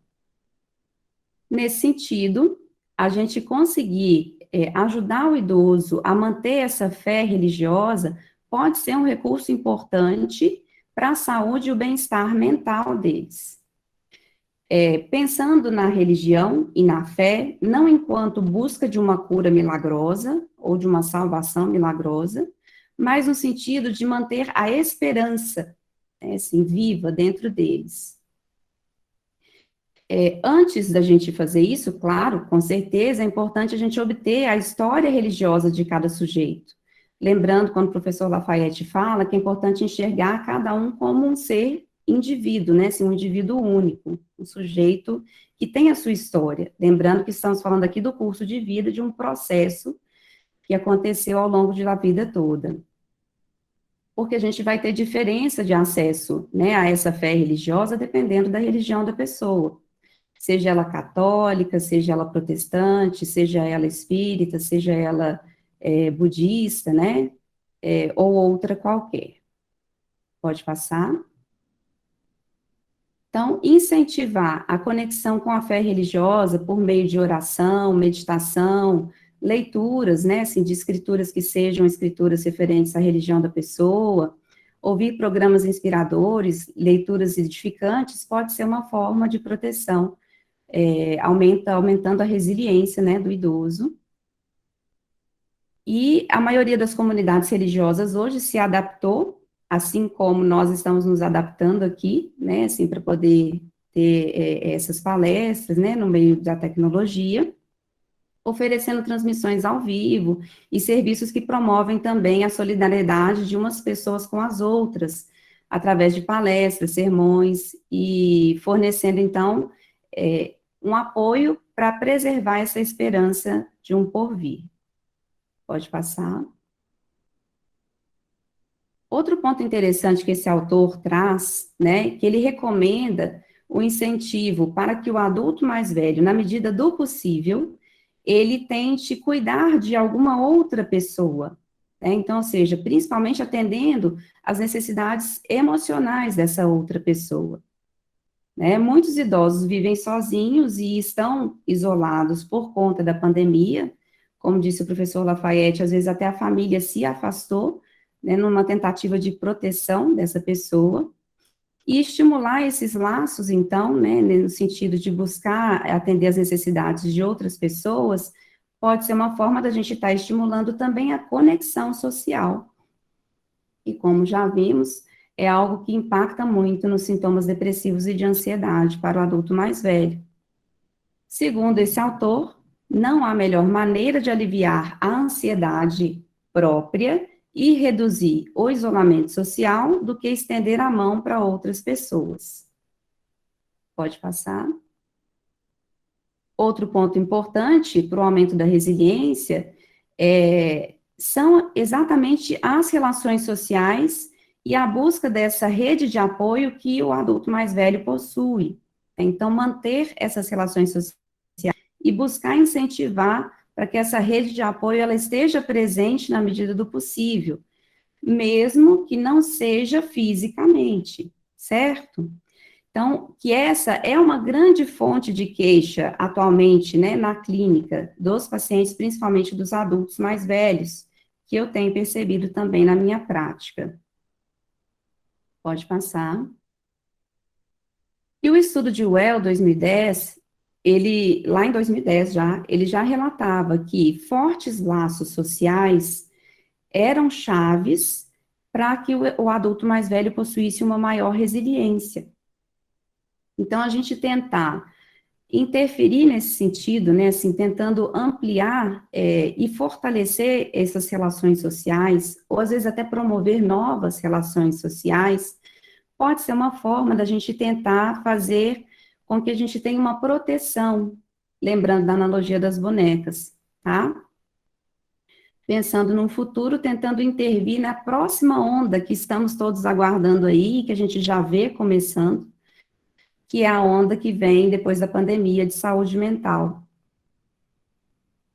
Nesse sentido, a gente conseguir ajudar o idoso a manter essa fé religiosa pode ser um recurso importante para a saúde e o bem-estar mental deles. Pensando na religião e na fé, não enquanto busca de uma cura milagrosa ou de uma salvação milagrosa, mas no sentido de manter a esperança, né, assim, viva dentro deles. Antes da gente fazer isso, claro, com certeza, é importante a gente obter a história religiosa de cada sujeito. Lembrando, quando o professor Lafayette fala, que é importante enxergar cada um como um ser indivíduo, né, assim, um indivíduo único, um sujeito que tem a sua história. Lembrando que estamos falando aqui do curso de vida, de um processo que aconteceu ao longo da vida toda. Porque a gente vai ter diferença de acesso, né, a essa fé religiosa, dependendo da religião da pessoa. Seja ela católica, seja ela protestante, seja ela espírita, seja ela budista, né, ou outra qualquer. Pode passar. Então, incentivar a conexão com a fé religiosa por meio de oração, meditação, leituras, né, assim, de escrituras que sejam escrituras referentes à religião da pessoa, ouvir programas inspiradores, leituras edificantes, pode ser uma forma de proteção, aumentando a resiliência, né, do idoso. E a maioria das comunidades religiosas hoje se adaptou, assim como nós estamos nos adaptando aqui, né, assim, para poder ter essas palestras, né, no meio da tecnologia, oferecendo transmissões ao vivo e serviços que promovem também a solidariedade de umas pessoas com as outras, através de palestras, sermões, e fornecendo, então, um apoio para preservar essa esperança de um porvir. Pode passar. Outro ponto interessante que esse autor traz, né, que ele recomenda o incentivo para que o adulto mais velho, na medida do possível, ele tente cuidar de alguma outra pessoa, né? Então, ou seja, principalmente atendendo às necessidades emocionais dessa outra pessoa, né? Muitos idosos vivem sozinhos e estão isolados por conta da pandemia, como disse o professor Lafayette, às vezes até a família se afastou, né, numa tentativa de proteção dessa pessoa, e estimular esses laços, então, né, no sentido de buscar atender as necessidades de outras pessoas, pode ser uma forma da gente estar estimulando também a conexão social. E como já vimos, é algo que impacta muito nos sintomas depressivos e de ansiedade para o adulto mais velho. Segundo esse autor, não há melhor maneira de aliviar a ansiedade própria e reduzir o isolamento social do que estender a mão para outras pessoas. Pode passar. Outro ponto importante para o aumento da resiliência são exatamente as relações sociais e a busca dessa rede de apoio que o adulto mais velho possui. Então, manter essas relações sociais e buscar incentivar para que essa rede de apoio ela esteja presente na medida do possível, mesmo que não seja fisicamente, certo? Então, que essa é uma grande fonte de queixa atualmente, né, na clínica, dos pacientes, principalmente dos adultos mais velhos, que eu tenho percebido também na minha prática. Pode passar. E o estudo de Well, 2010, lá em 2010 ele já relatava que fortes laços sociais eram chaves para que o adulto mais velho possuísse uma maior resiliência. Então, a gente tentar interferir nesse sentido, né, assim, tentando ampliar e fortalecer essas relações sociais, ou às vezes até promover novas relações sociais, pode ser uma forma da gente tentar fazer com que a gente tenha uma proteção, lembrando da analogia das bonecas, tá? Pensando num futuro, tentando intervir na próxima onda que estamos todos aguardando aí, que a gente já vê começando, que é a onda que vem depois da pandemia de saúde mental.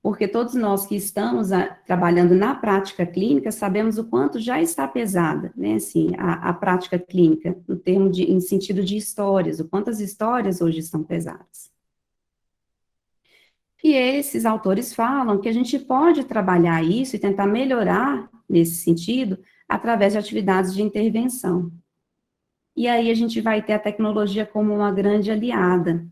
Porque todos nós que estamos trabalhando na prática clínica sabemos o quanto já está pesada, né, assim, a prática clínica, em sentido de histórias, o quanto as histórias hoje estão pesadas. E esses autores falam que a gente pode trabalhar isso e tentar melhorar nesse sentido através de atividades de intervenção. E aí a gente vai ter a tecnologia como uma grande aliada.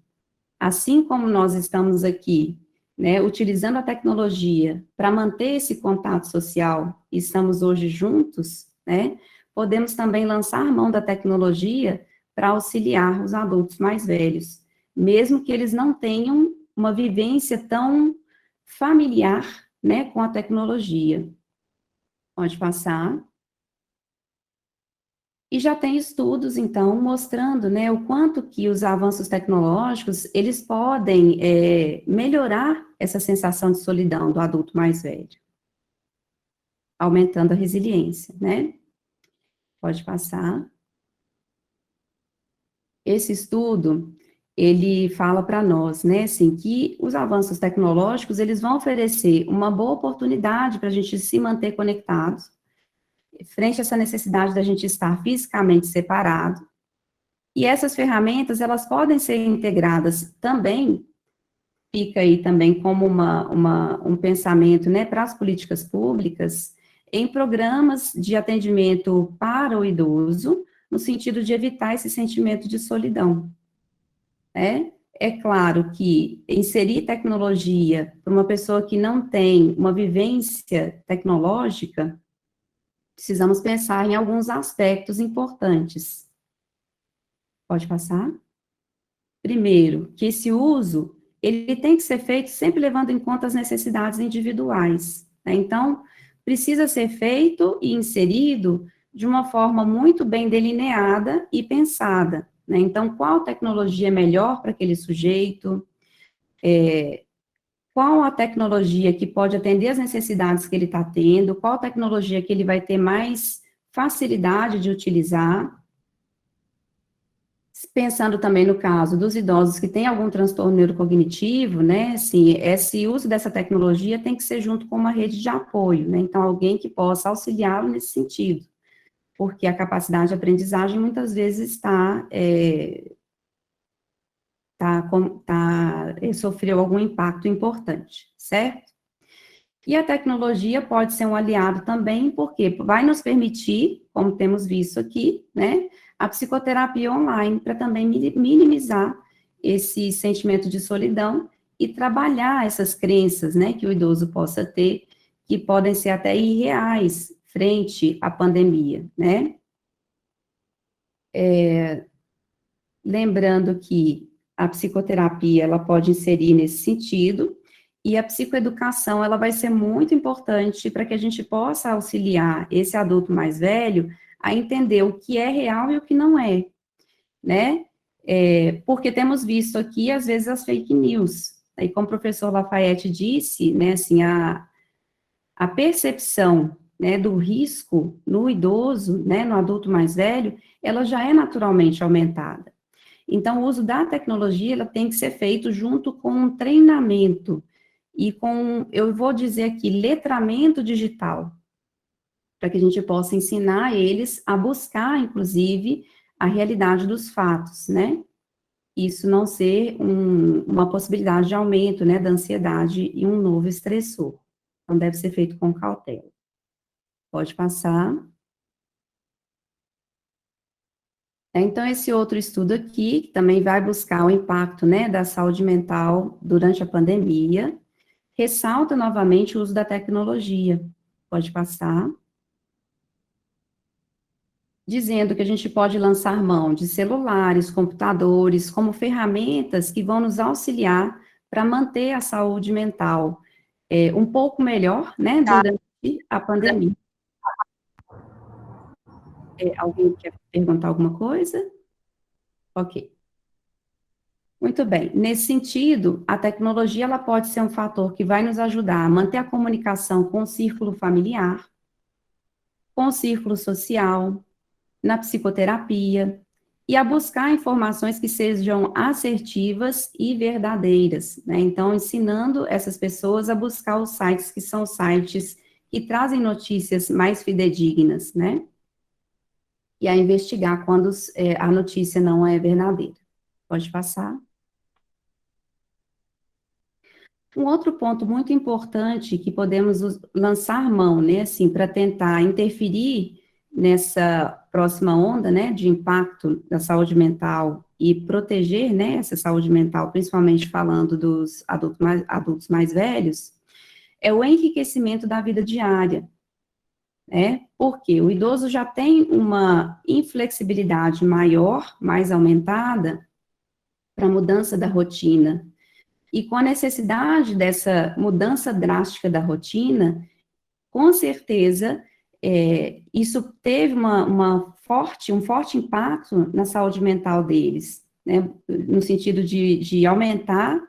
Assim como nós estamos aqui, né, utilizando a tecnologia para manter esse contato social, e estamos hoje juntos, né, podemos também lançar mão da tecnologia para auxiliar os adultos mais velhos, mesmo que eles não tenham uma vivência tão familiar, né, com a tecnologia. Pode passar. E já tem estudos, então, mostrando, né, o quanto que os avanços tecnológicos, eles podem melhorar essa sensação de solidão do adulto mais velho, aumentando a resiliência, né? Pode passar. Esse estudo, ele fala para nós, né, assim, que os avanços tecnológicos, eles vão oferecer uma boa oportunidade para a gente se manter conectados, frente a essa necessidade da gente estar fisicamente separado, e essas ferramentas, elas podem ser integradas também, fica aí também como um pensamento, né, para as políticas públicas, em programas de atendimento para o idoso, no sentido de evitar esse sentimento de solidão, né? É claro que inserir tecnologia para uma pessoa que não tem uma vivência tecnológica, precisamos pensar em alguns aspectos importantes. Pode passar? primeiro, que esse uso, ele tem que ser feito sempre levando em conta as necessidades individuais, né? Então, precisa ser feito e inserido de uma forma muito bem delineada e pensada, né? Então, qual tecnologia é melhor para aquele sujeito, qual a tecnologia que pode atender as necessidades que ele está tendo, qual tecnologia que ele vai ter mais facilidade de utilizar, pensando também no caso dos idosos que têm algum transtorno neurocognitivo, né, assim, esse uso dessa tecnologia tem que ser junto com uma rede de apoio, né, então alguém que possa auxiliá-lo nesse sentido, porque a capacidade de aprendizagem muitas vezes sofreu algum impacto importante, certo? E a tecnologia pode ser um aliado também, porque vai nos permitir, como temos visto aqui, né, a psicoterapia online, para também minimizar esse sentimento de solidão e trabalhar essas crenças, né, que o idoso possa ter, que podem ser até irreais frente à pandemia, né. Lembrando que a psicoterapia, ela pode inserir nesse sentido, e a psicoeducação, ela vai ser muito importante para que a gente possa auxiliar esse adulto mais velho a entender o que é real e o que não é, né? Porque temos visto aqui, às vezes, as fake news. E como o professor Lafayette disse, né, assim, a percepção, né, do risco no idoso, né, no adulto mais velho, ela já é naturalmente aumentada. Então, o uso da tecnologia, ela tem que ser feito junto com um treinamento e com, eu vou dizer aqui, letramento digital, para que a gente possa ensinar eles a buscar, inclusive, a realidade dos fatos, né? Isso não ser uma possibilidade de aumento, né, da ansiedade e um novo estressor. Então, deve ser feito com cautela. Pode passar. Então, esse outro estudo aqui, que também vai buscar o impacto, né, da saúde mental durante a pandemia, ressalta novamente o uso da tecnologia. Pode passar. Dizendo que a gente pode lançar mão de celulares, computadores, como ferramentas que vão nos auxiliar para manter a saúde mental um pouco melhor, né, durante a pandemia. Alguém quer perguntar alguma coisa? Ok. Muito bem. Nesse sentido, a tecnologia ela pode ser um fator que vai nos ajudar a manter a comunicação com o círculo familiar, com o círculo social, na psicoterapia, e a buscar informações que sejam assertivas e verdadeiras, né? Então, ensinando essas pessoas a buscar os sites que são sites que trazem notícias mais fidedignas, né? E a investigar quando a notícia não é verdadeira. Pode passar. Um outro ponto muito importante que podemos lançar mão, né, assim, para tentar interferir nessa próxima onda, né, de impacto da saúde mental e proteger, né, essa saúde mental, principalmente falando dos adultos mais velhos, é o enriquecimento da vida diária, né, porque o idoso já tem uma inflexibilidade maior, mais aumentada, para a mudança da rotina. E com a necessidade dessa mudança drástica da rotina, com certeza, isso teve um forte impacto na saúde mental deles, né, no sentido de aumentar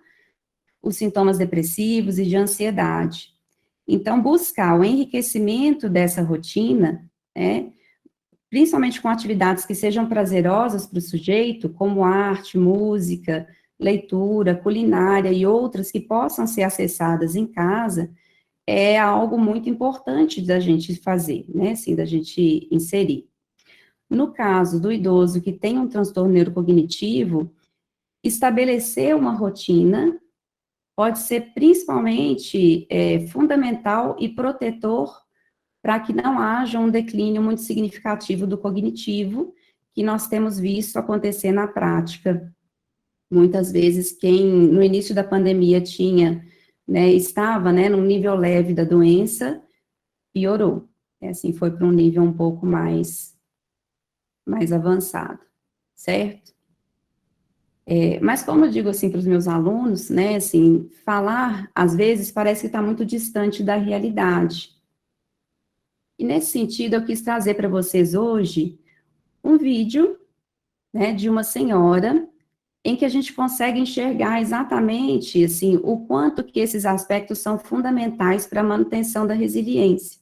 os sintomas depressivos e de ansiedade. Então, buscar o enriquecimento dessa rotina, né, principalmente com atividades que sejam prazerosas para o sujeito, como arte, música, leitura, culinária e outras que possam ser acessadas em casa, é algo muito importante da gente fazer, né, assim, da gente inserir. No caso do idoso que tem um transtorno neurocognitivo, estabelecer uma rotina pode ser principalmente fundamental e protetor para que não haja um declínio muito significativo do cognitivo, que nós temos visto acontecer na prática. Muitas vezes, quem no início da pandemia estava, né, num nível leve da doença, piorou. Assim, foi para um nível um pouco mais avançado, certo? Mas como eu digo assim para os meus alunos, né, assim, falar, às vezes, parece que está muito distante da realidade. E nesse sentido, eu quis trazer para vocês hoje um vídeo, né, de uma senhora em que a gente consegue enxergar exatamente, assim, o quanto que esses aspectos são fundamentais para a manutenção da resiliência.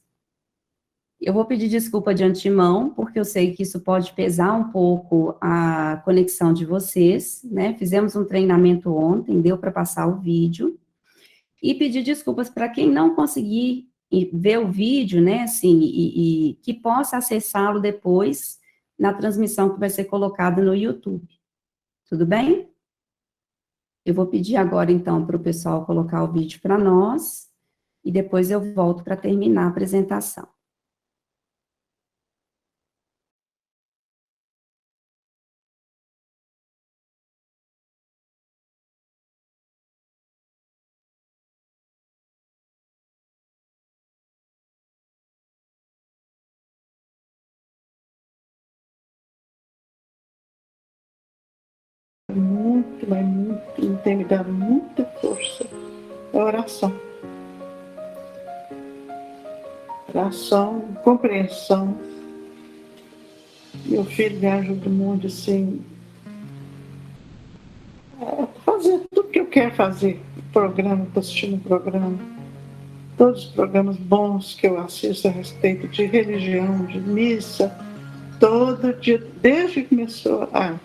Eu vou pedir desculpa de antemão, porque eu sei que isso pode pesar um pouco a conexão de vocês, né? Fizemos um treinamento ontem, deu para passar o vídeo, e pedir desculpas para quem não conseguir ver o vídeo, né, assim, e que possa acessá-lo depois na transmissão que vai ser colocada no YouTube. Tudo bem? Eu vou pedir agora, então, para o pessoal colocar o vídeo para nós, e depois eu volto para terminar a apresentação. Muito, mas muito, tem me dado muita força. É oração. Oração, compreensão. Meu filho me ajuda muito, assim, a fazer tudo que eu quero fazer. Programa, estou assistindo um programa. Todos os programas bons que eu assisto a respeito de religião, de missa, todo dia, desde que começou a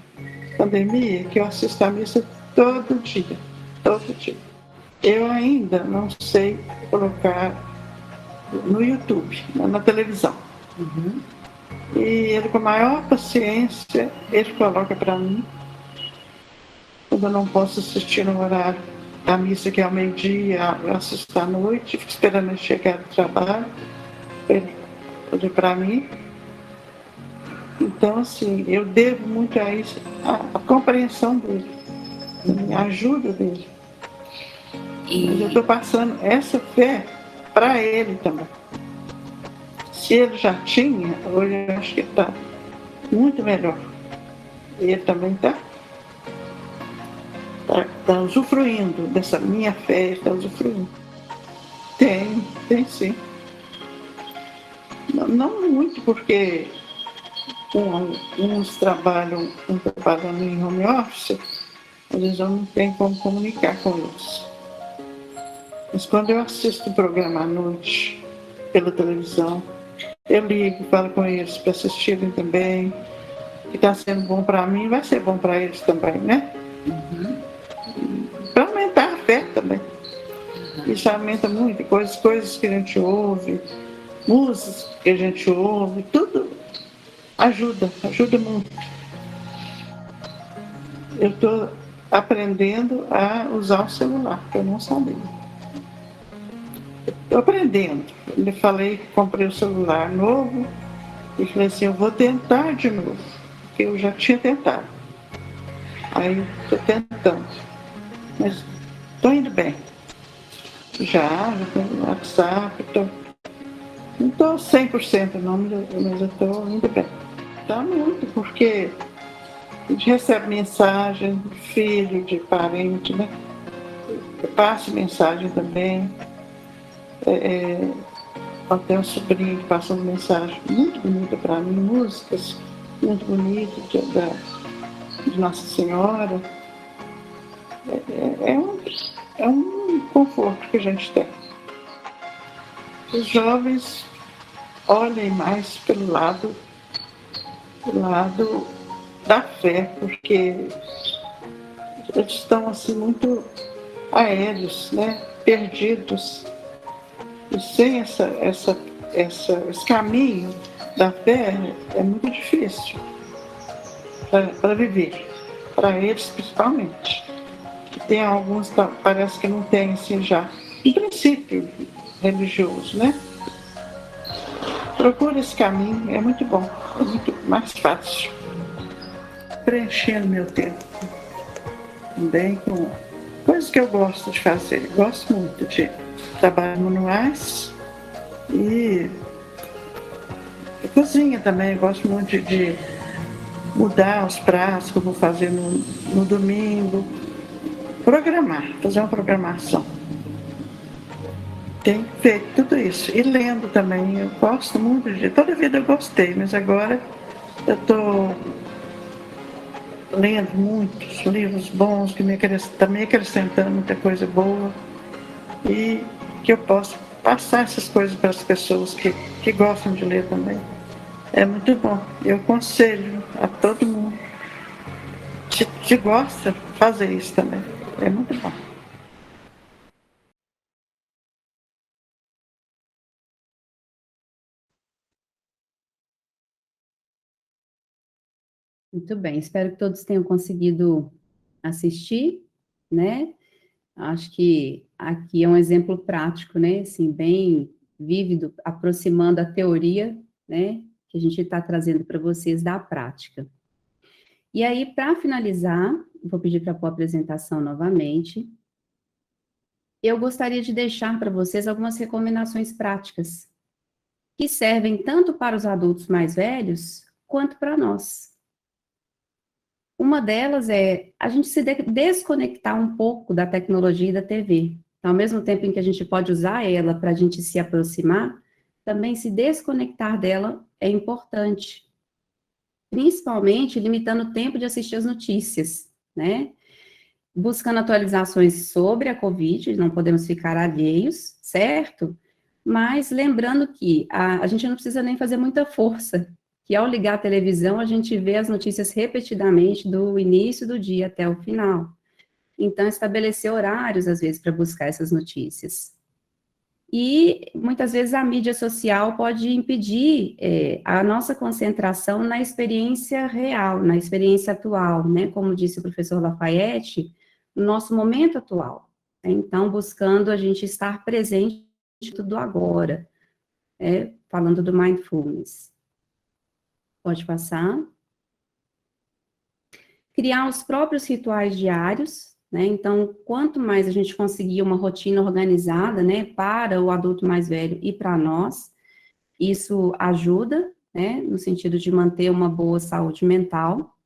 pandemia, que eu assisto a missa todo dia. Eu ainda não sei colocar no YouTube, na televisão. Uhum. E ele, com a maior paciência, ele coloca para mim, quando eu não posso assistir no horário da missa, que é ao meio-dia, eu assisto à noite, fico esperando ele chegar do trabalho, ele fazer para mim. Então, assim, eu devo muito a isso, a compreensão dele, a ajuda dele. Mas eu estou passando essa fé para ele também. Se ele já tinha, hoje eu acho que está muito melhor. Ele também está usufruindo dessa minha fé, está usufruindo. Tem sim. Não muito, porque uns trabalham em home office, às vezes eu não tenho como comunicar com eles. Mas quando eu assisto o programa à noite, pela televisão, eu ligo, falo com eles para assistirem também, que está sendo bom para mim, vai ser bom para eles também, né? Uhum. Para aumentar a fé também. Isso aumenta muito, coisas que a gente ouve, músicas que a gente ouve, tudo ajuda muito. Eu estou aprendendo a usar o celular, que eu não sabia. Estou aprendendo. Eu falei, comprei o celular novo e falei assim, eu vou tentar de novo, porque eu já tinha tentado. Aí estou tentando, mas estou indo bem. Já tenho WhatsApp, não estou 100% não, mas eu estou indo bem. Está muito, porque a gente recebe mensagem de filho, de parente, né? Eu passo mensagem também. Eu tenho um sobrinho que passou uma mensagem muito bonita para mim, músicas muito bonitas de Nossa Senhora. É um conforto que a gente tem. Os jovens olhem mais pelo lado da fé, porque eles estão assim muito aéreos, né? Perdidos. E sem esse caminho da fé é muito difícil para viver, para eles principalmente. Tem alguns que parece que não tem assim já, em princípio religioso, né? Procura esse caminho, é muito bom, é muito mais fácil. Preenchendo meu tempo também com coisas que eu gosto de fazer. Gosto muito de trabalhar manuais e cozinha também. Eu gosto muito de mudar os prazos que eu vou fazer no domingo, programar, fazer uma programação. Tem feito tudo isso. E lendo também, eu gosto muito de... Toda a vida eu gostei, mas agora eu estou lendo muitos livros bons, que estão me acrescentando muita coisa boa, e que eu posso passar essas coisas para as pessoas que gostam de ler também. É muito bom. Eu aconselho a todo mundo que gosta fazer isso também. É muito bom. Muito bem, espero que todos tenham conseguido assistir, né? Acho que aqui é um exemplo prático, né? Assim, bem vívido, aproximando a teoria, né? Que a gente está trazendo para vocês da prática. E aí, para finalizar, vou pedir para pôr a apresentação novamente. Eu gostaria de deixar para vocês algumas recomendações práticas, que servem tanto para os adultos mais velhos, quanto para nós. Uma delas é a gente se desconectar um pouco da tecnologia e da TV. Então, ao mesmo tempo em que a gente pode usar ela para a gente se aproximar, também se desconectar dela é importante. Principalmente limitando o tempo de assistir as notícias, né? Buscando atualizações sobre a Covid, não podemos ficar alheios, certo? Mas lembrando que a gente não precisa nem fazer muita força, que ao ligar a televisão, a gente vê as notícias repetidamente do início do dia até o final. Então, estabelecer horários, às vezes, para buscar essas notícias. E, muitas vezes, a mídia social pode impedir a nossa concentração na experiência real, na experiência atual, né? Como disse o professor Lafayette, no nosso momento atual. Então, buscando a gente estar presente do agora, falando do mindfulness. Pode passar. Criar os próprios rituais diários, né? Então, quanto mais a gente conseguir uma rotina organizada, né, para o adulto mais velho e para nós, isso ajuda, né, no sentido de manter uma boa saúde mental.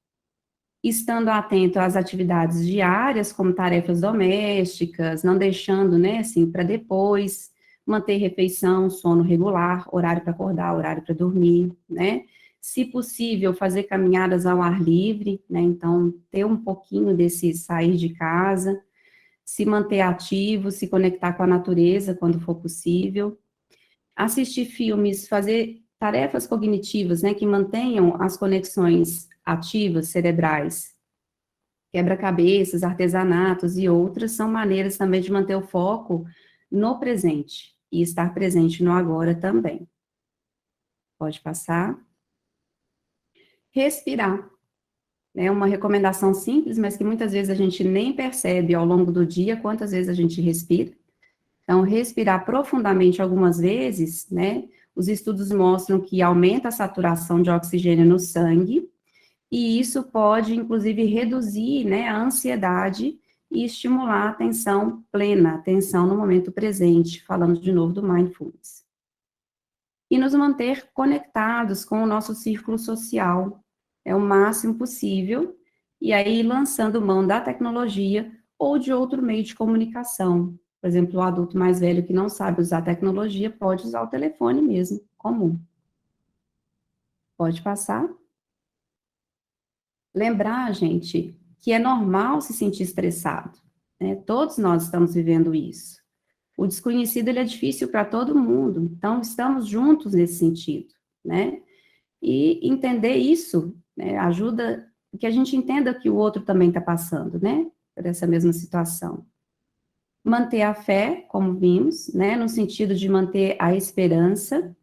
Estando atento às atividades diárias, como tarefas domésticas, não deixando, né, assim, para depois, manter refeição, sono regular, horário para acordar, horário para dormir, né? Se possível, fazer caminhadas ao ar livre, né? Então, ter um pouquinho desse sair de casa, se manter ativo, se conectar com a natureza quando for possível, assistir filmes, fazer tarefas cognitivas, né, que mantenham as conexões ativas cerebrais, quebra-cabeças, artesanatos e outras, são maneiras também de manter o foco no presente e estar presente no agora também. Pode passar. Respirar. É uma recomendação simples, mas que muitas vezes a gente nem percebe ao longo do dia quantas vezes a gente respira. Então, respirar profundamente algumas vezes, né? Os estudos mostram que aumenta a saturação de oxigênio no sangue, e isso pode, inclusive, reduzir, né, a ansiedade e estimular a atenção plena, a atenção no momento presente, falando de novo do mindfulness. E nos manter conectados com o nosso círculo social, o máximo possível, e aí lançando mão da tecnologia ou de outro meio de comunicação. Por exemplo, o adulto mais velho que não sabe usar tecnologia pode usar o telefone mesmo, comum. Pode passar. Lembrar, gente, que é normal se sentir estressado, né? Todos nós estamos vivendo isso. O desconhecido, ele é difícil para todo mundo, então estamos juntos nesse sentido, né? E entender isso, né, ajuda que a gente entenda que o outro também está passando, né, por essa mesma situação. Manter a fé, como vimos, né, no sentido de manter a esperança,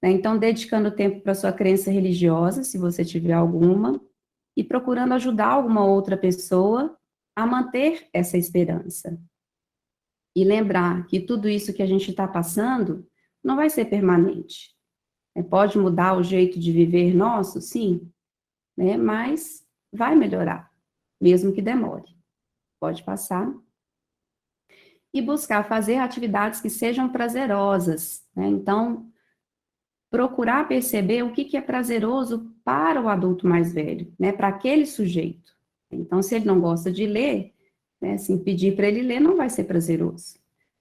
né, então dedicando tempo para sua crença religiosa, se você tiver alguma, e procurando ajudar alguma outra pessoa a manter essa esperança. E lembrar que tudo isso que a gente está passando não vai ser permanente. Pode mudar o jeito de viver nosso, sim, né, mas vai melhorar, mesmo que demore. Pode passar. E buscar fazer atividades que sejam prazerosas, né? Então, procurar perceber o que é prazeroso para o adulto mais velho, né, para aquele sujeito. Então, se ele não gosta de ler, né, assim, pedir para ele ler não vai ser prazeroso.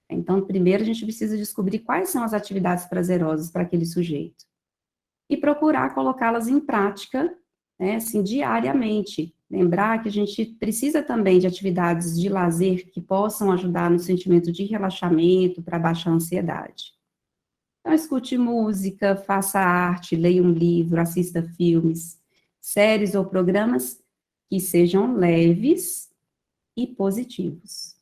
Então, primeiro a gente precisa descobrir quais são as atividades prazerosas para aquele sujeito. E procurar colocá-las em prática, né, assim, diariamente. Lembrar que a gente precisa também de atividades de lazer que possam ajudar no sentimento de relaxamento, para baixar a ansiedade. Então, escute música, faça arte, leia um livro, assista filmes, séries ou programas que sejam leves e positivos.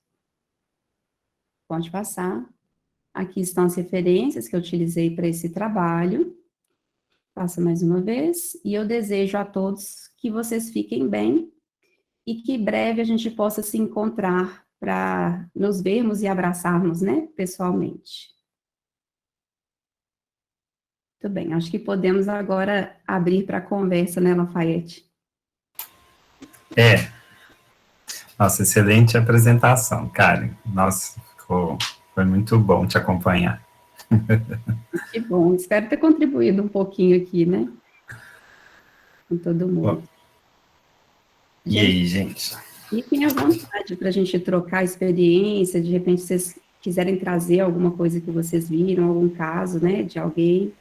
Pode passar. Aqui estão as referências que eu utilizei para esse trabalho. Faça mais uma vez. E eu desejo a todos que vocês fiquem bem e que breve a gente possa se encontrar para nos vermos e abraçarmos, né, pessoalmente. Muito bem, acho que podemos agora abrir para a conversa, né, Lafayette? Nossa, excelente apresentação, Karen. Nossa, foi muito bom te acompanhar. Que bom, espero ter contribuído um pouquinho aqui, né? Com todo mundo. E aí, gente? Fiquem à vontade para a gente trocar experiência, de repente vocês quiserem trazer alguma coisa que vocês viram, algum caso, né, de alguém.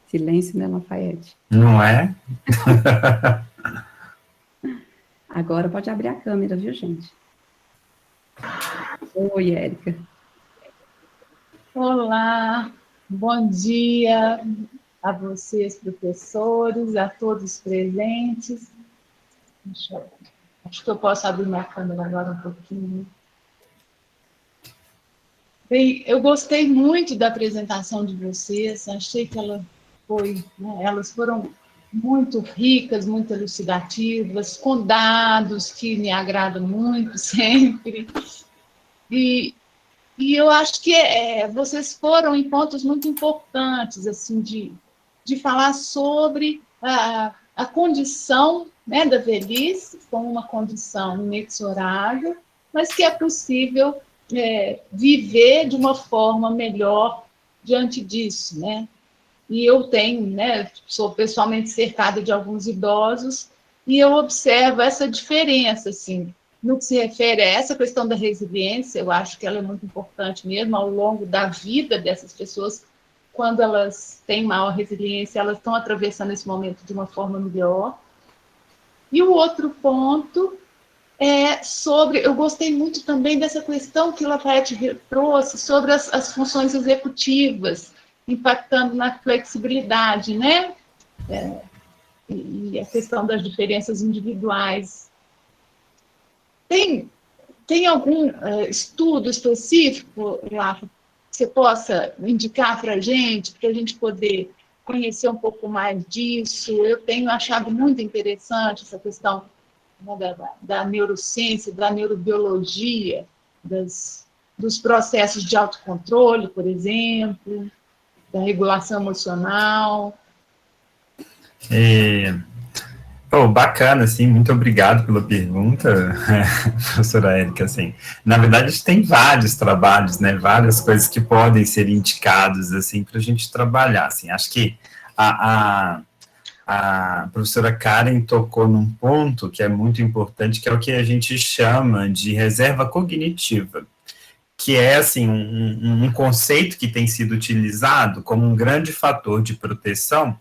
Silêncio, né, Lafayette? Não é? Agora pode abrir a câmera, viu, gente? Oi, Érica. Olá, bom dia a vocês, professores, a todos presentes. Acho que eu posso abrir minha câmera agora um pouquinho. Bem, eu gostei muito da apresentação de vocês, achei que elas foram muito ricas, muito elucidativas, com dados que me agradam muito sempre. E eu acho que vocês foram em pontos muito importantes, assim, de falar sobre a condição, né, da velhice, como uma condição inexorável, mas que é possível viver de uma forma melhor diante disso, né? E eu tenho, né, sou pessoalmente cercada de alguns idosos, e eu observo essa diferença, assim, no que se refere a essa questão da resiliência. Eu acho que ela é muito importante mesmo ao longo da vida dessas pessoas. Quando elas têm maior resiliência, elas estão atravessando esse momento de uma forma melhor. E o outro ponto é sobre... Eu gostei muito também dessa questão que Lafayette trouxe sobre as funções executivas, impactando na flexibilidade, né? E a questão das diferenças individuais. Tem algum estudo específico, Rafa, que você possa indicar para a gente poder conhecer um pouco mais disso? Eu tenho achado muito interessante essa questão, né, da neurociência, da neurobiologia, dos processos de autocontrole, por exemplo, da regulação emocional. Bacana, assim, muito obrigado pela pergunta, professora Érica, assim, na verdade a gente tem vários trabalhos, né, várias coisas que podem ser indicados, assim, para a gente trabalhar, assim, acho que a professora Karen tocou num ponto que é muito importante, que é o que a gente chama de reserva cognitiva, que é, assim, um conceito que tem sido utilizado como um grande fator de proteção,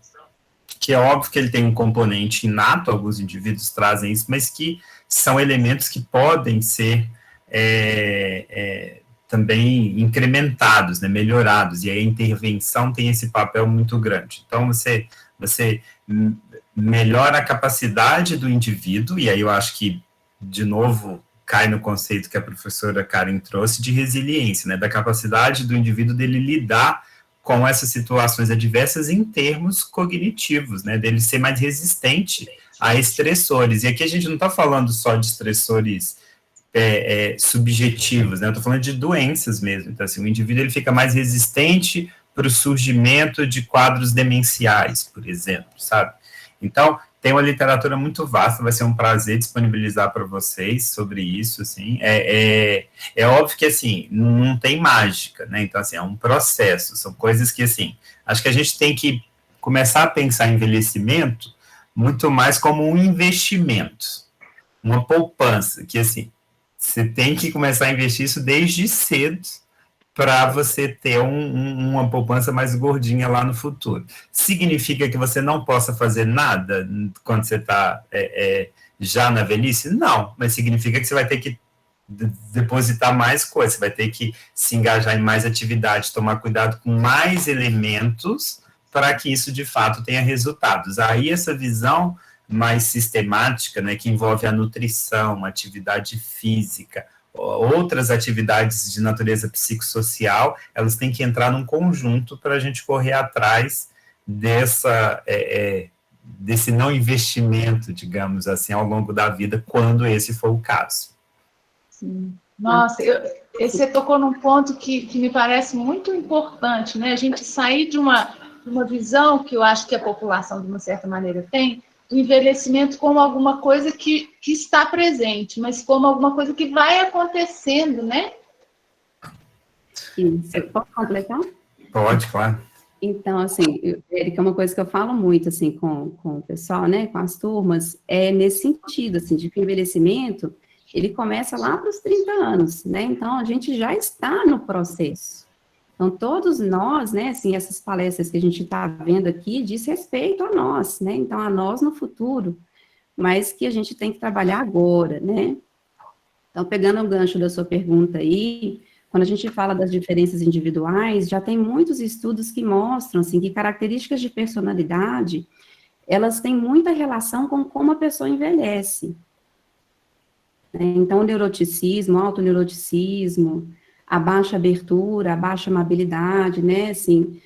que é óbvio que ele tem um componente inato, alguns indivíduos trazem isso, mas que são elementos que podem ser também incrementados, né, melhorados, e aí a intervenção tem esse papel muito grande. Então, você melhora a capacidade do indivíduo, e aí eu acho que, de novo, cai no conceito que a professora Karen trouxe de resiliência, né, da capacidade do indivíduo dele lidar com essas situações adversas em termos cognitivos, né, dele ser mais resistente a estressores. E aqui a gente não está falando só de estressores subjetivos, né, eu estou falando de doenças mesmo. Então, assim, o indivíduo ele fica mais resistente para o surgimento de quadros demenciais, por exemplo, sabe? Então, tem uma literatura muito vasta, vai ser um prazer disponibilizar para vocês sobre isso, assim, é óbvio que, assim, não tem mágica, né, então, assim, é um processo, são coisas que, assim, acho que a gente tem que começar a pensar em envelhecimento muito mais como um investimento, uma poupança, que, assim, você tem que começar a investir isso desde cedo, para você ter uma poupança mais gordinha lá no futuro. Significa que você não possa fazer nada quando você está já na velhice? Não, mas significa que você vai ter que depositar mais coisas, você vai ter que se engajar em mais atividade, tomar cuidado com mais elementos para que isso, de fato, tenha resultados. Aí, essa visão mais sistemática, né, que envolve a nutrição, a atividade física, outras atividades de natureza psicossocial, elas têm que entrar num conjunto para a gente correr atrás desse não investimento, digamos assim, ao longo da vida, quando esse for o caso. Sim. Nossa, você tocou num ponto que me parece muito importante, né? A gente sair de uma visão que eu acho que a população, de uma certa maneira, tem, o envelhecimento como alguma coisa que está presente, mas como alguma coisa que vai acontecendo, né? Você pode completar? Pode, claro. Então, assim, Érica, uma coisa que eu falo muito, assim, com o pessoal, né, com as turmas, é nesse sentido, assim, de que o envelhecimento, ele começa lá para os 30 anos, né? Então, a gente já está no processo. Então, todos nós, né, assim, essas palestras que a gente está vendo aqui, diz respeito a nós, né, então, a nós no futuro, mas que a gente tem que trabalhar agora, né. Então, pegando o gancho da sua pergunta aí, quando a gente fala das diferenças individuais, já tem muitos estudos que mostram, assim, que características de personalidade, elas têm muita relação com como a pessoa envelhece. Né? Então, o neuroticismo, o autoneuroticismo, a baixa abertura, a baixa amabilidade, né, assim,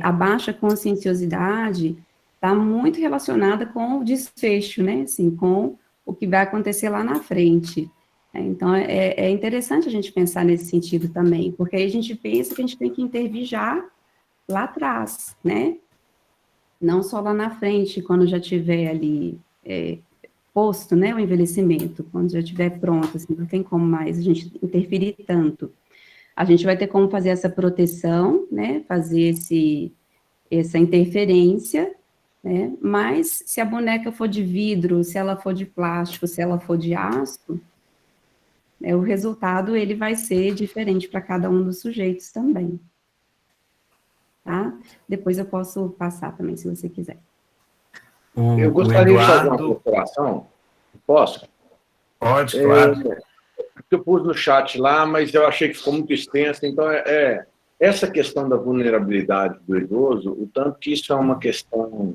a baixa conscienciosidade está muito relacionada com o desfecho, né, assim, com o que vai acontecer lá na frente. Então, é interessante a gente pensar nesse sentido também, porque aí a gente pensa que a gente tem que intervir já lá atrás, né, não só lá na frente, quando já tiver ali posto, né, o envelhecimento, quando já estiver pronto, assim, não tem como mais a gente interferir tanto. A gente vai ter como fazer essa proteção, né, fazer essa interferência, né, mas se a boneca for de vidro, se ela for de plástico, se ela for de aço, o resultado, ele vai ser diferente para cada um dos sujeitos também. Tá? Depois eu posso passar também, se você quiser. Eu gostaria de fazer uma comparação. Posso? Pode, claro. Eu pus no chat lá, mas eu achei que ficou muito extenso. Então, essa questão da vulnerabilidade do idoso, o tanto que isso é uma questão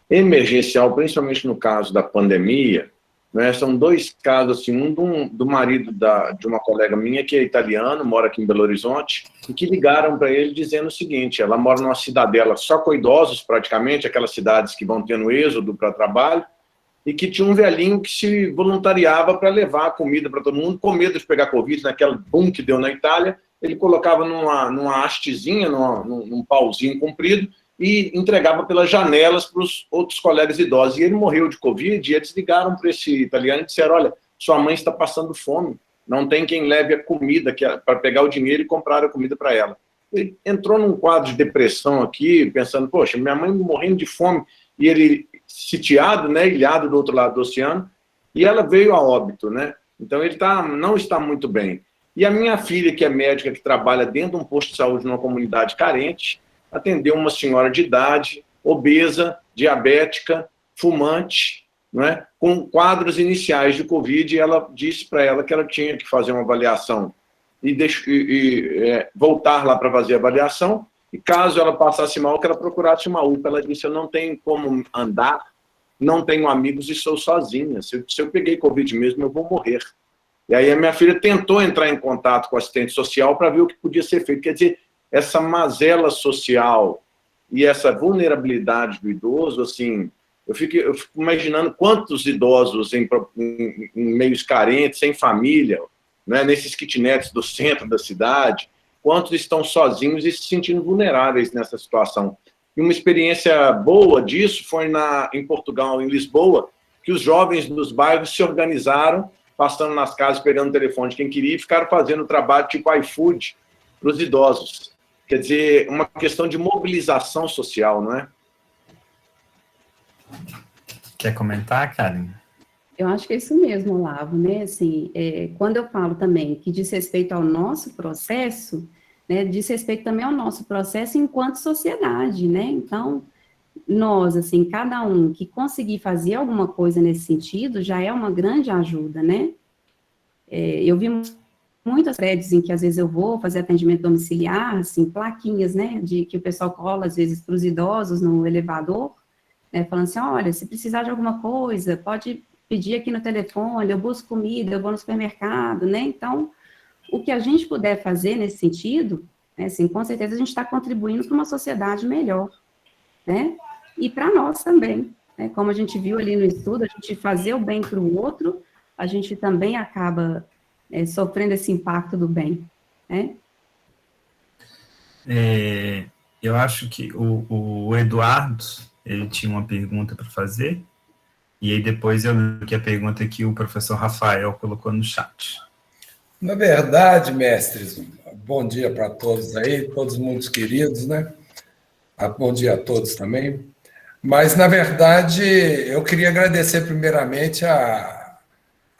emergencial, principalmente no caso da pandemia, né? São dois casos, assim, um do marido de uma colega minha, que é italiano, mora aqui em Belo Horizonte, e que ligaram para ele dizendo o seguinte: ela mora numa cidadela só com idosos, praticamente, aquelas cidades que vão tendo êxodo para trabalho, e que tinha um velhinho que se voluntariava para levar comida para todo mundo, com medo de pegar Covid, naquela boom que deu na Itália, ele colocava numa hastezinha, num pauzinho comprido, e entregava pelas janelas para os outros colegas idosos. E ele morreu de Covid, e eles ligaram para esse italiano e disseram: olha, sua mãe está passando fome, não tem quem leve a comida para pegar o dinheiro e comprar a comida para ela. Ele entrou num quadro de depressão aqui, pensando: poxa, minha mãe morrendo de fome, e ele sitiado, né, ilhado do outro lado do oceano, e ela veio a óbito, né? Então ele não está muito bem. E a minha filha, que é médica, que trabalha dentro de um posto de saúde numa comunidade carente, atendeu uma senhora de idade, obesa, diabética, fumante, não é? Com quadros iniciais de Covid, e ela disse para ela que ela tinha que fazer uma avaliação e voltar lá para fazer a avaliação, e caso ela passasse mal, que ela procurasse uma UPA. Ela disse: eu não tenho como andar, não tenho amigos e sou sozinha. Se eu peguei Covid mesmo, eu vou morrer. E aí a minha filha tentou entrar em contato com o assistente social para ver o que podia ser feito. Quer dizer, essa mazela social e essa vulnerabilidade do idoso, assim, eu fico imaginando quantos idosos em meios carentes, sem família, né, nesses kitnets do centro da cidade, quantos estão sozinhos e se sentindo vulneráveis nessa situação. E uma experiência boa disso foi em Portugal, em Lisboa, que os jovens dos bairros se organizaram, passando nas casas, pegando o telefone de quem queria, e ficaram fazendo trabalho tipo iFood para os idosos. Quer dizer, uma questão de mobilização social, não é? Quer comentar, Karen? Eu acho que é isso mesmo, Olavo, né? Assim, quando eu falo também que diz respeito ao nosso processo, né, diz respeito também ao nosso processo enquanto sociedade, né? Então, nós, assim, cada um que conseguir fazer alguma coisa nesse sentido já é uma grande ajuda, né? Eu vi muitos prédios em que às vezes eu vou fazer atendimento domiciliar, assim, plaquinhas, né, de que o pessoal cola às vezes para os idosos no elevador, né, falando assim, olha, se precisar de alguma coisa, pode pedir aqui no telefone, eu busco comida, eu vou no supermercado, né? Então, o que a gente puder fazer nesse sentido, né, assim, com certeza a gente está contribuindo para uma sociedade melhor, né? E para nós também, né? Como a gente viu ali no estudo, a gente fazer o bem para o outro, a gente também acaba sofrendo esse impacto do bem, né? Eu acho que o Eduardo, ele tinha uma pergunta para fazer, e aí depois eu li que a pergunta que o professor Rafael colocou no chat. Na verdade, mestres, bom dia para todos aí, todos muito queridos, né? Bom dia a todos também. Mas, na verdade, eu queria agradecer primeiramente